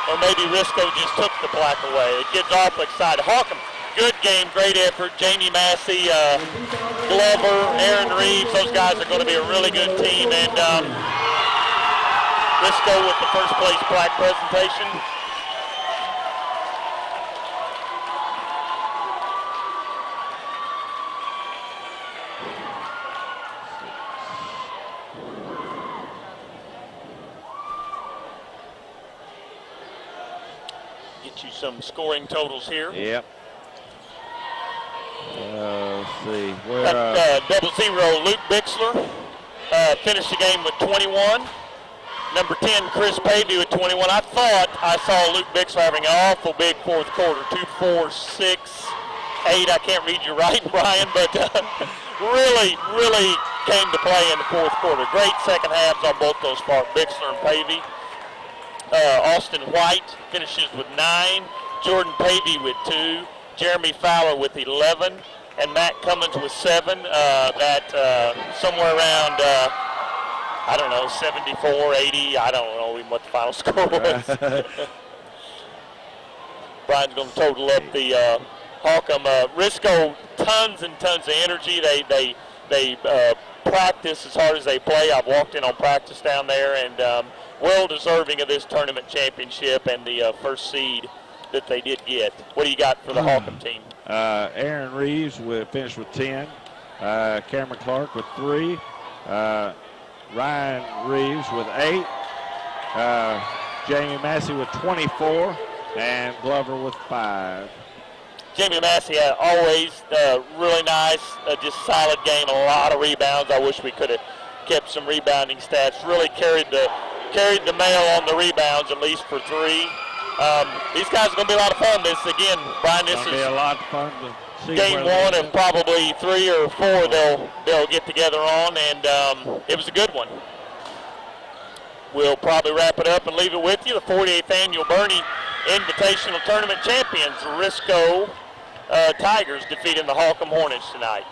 Or maybe Risco just took the plaque away. The kid's awful excited. Holcomb, good game, great effort. Jamie Massey, Glover, Aaron Reeves, those guys are going to be a really good team. And Risco with the first place plaque presentation. Get you some scoring totals here. Yep. Let's see. Double zero, Luke Bixler finished the game with 21. Number 10, Chris Pavey with 21. I thought I saw Luke Bixler having an awful big fourth quarter. 2, 4, 6, 8. I can't read you right, Brian, but really came to play in the fourth quarter. Great second halves on both those parts, Bixler and Pavey. Austin White finishes with 9. Jordan Pavey with 2. Jeremy Fowler with 11. And Matt Cummins with 7. Somewhere around, I don't know, 74, 80. I don't know even what the final score was. Brian's going to total up the Holcomb. Risco, tons and tons of energy. They practice as hard as they play. I've walked in on practice down there, and well deserving of this tournament championship and the first seed that they did get. What do you got for the Holcomb team? Aaron Reeves finished with 10. Cameron Clark with 3. Ryan Reeves with 8. Jamie Massey with 24. And Glover with 5. Jamie Massey always really nice, just solid game, a lot of rebounds. I wish we could have kept some rebounding stats. Really carried the mail on the rebounds, at least for 3. These guys are going to be a lot of fun. This again, Brian. This is a lot of fun to see game 1 of probably 3 or 4 they'll get together on, and it was a good one. We'll probably wrap it up and leave it with you. The 48th annual Bernie Invitational Tournament champions, Risco Tigers, defeating the Holcomb Hornets tonight.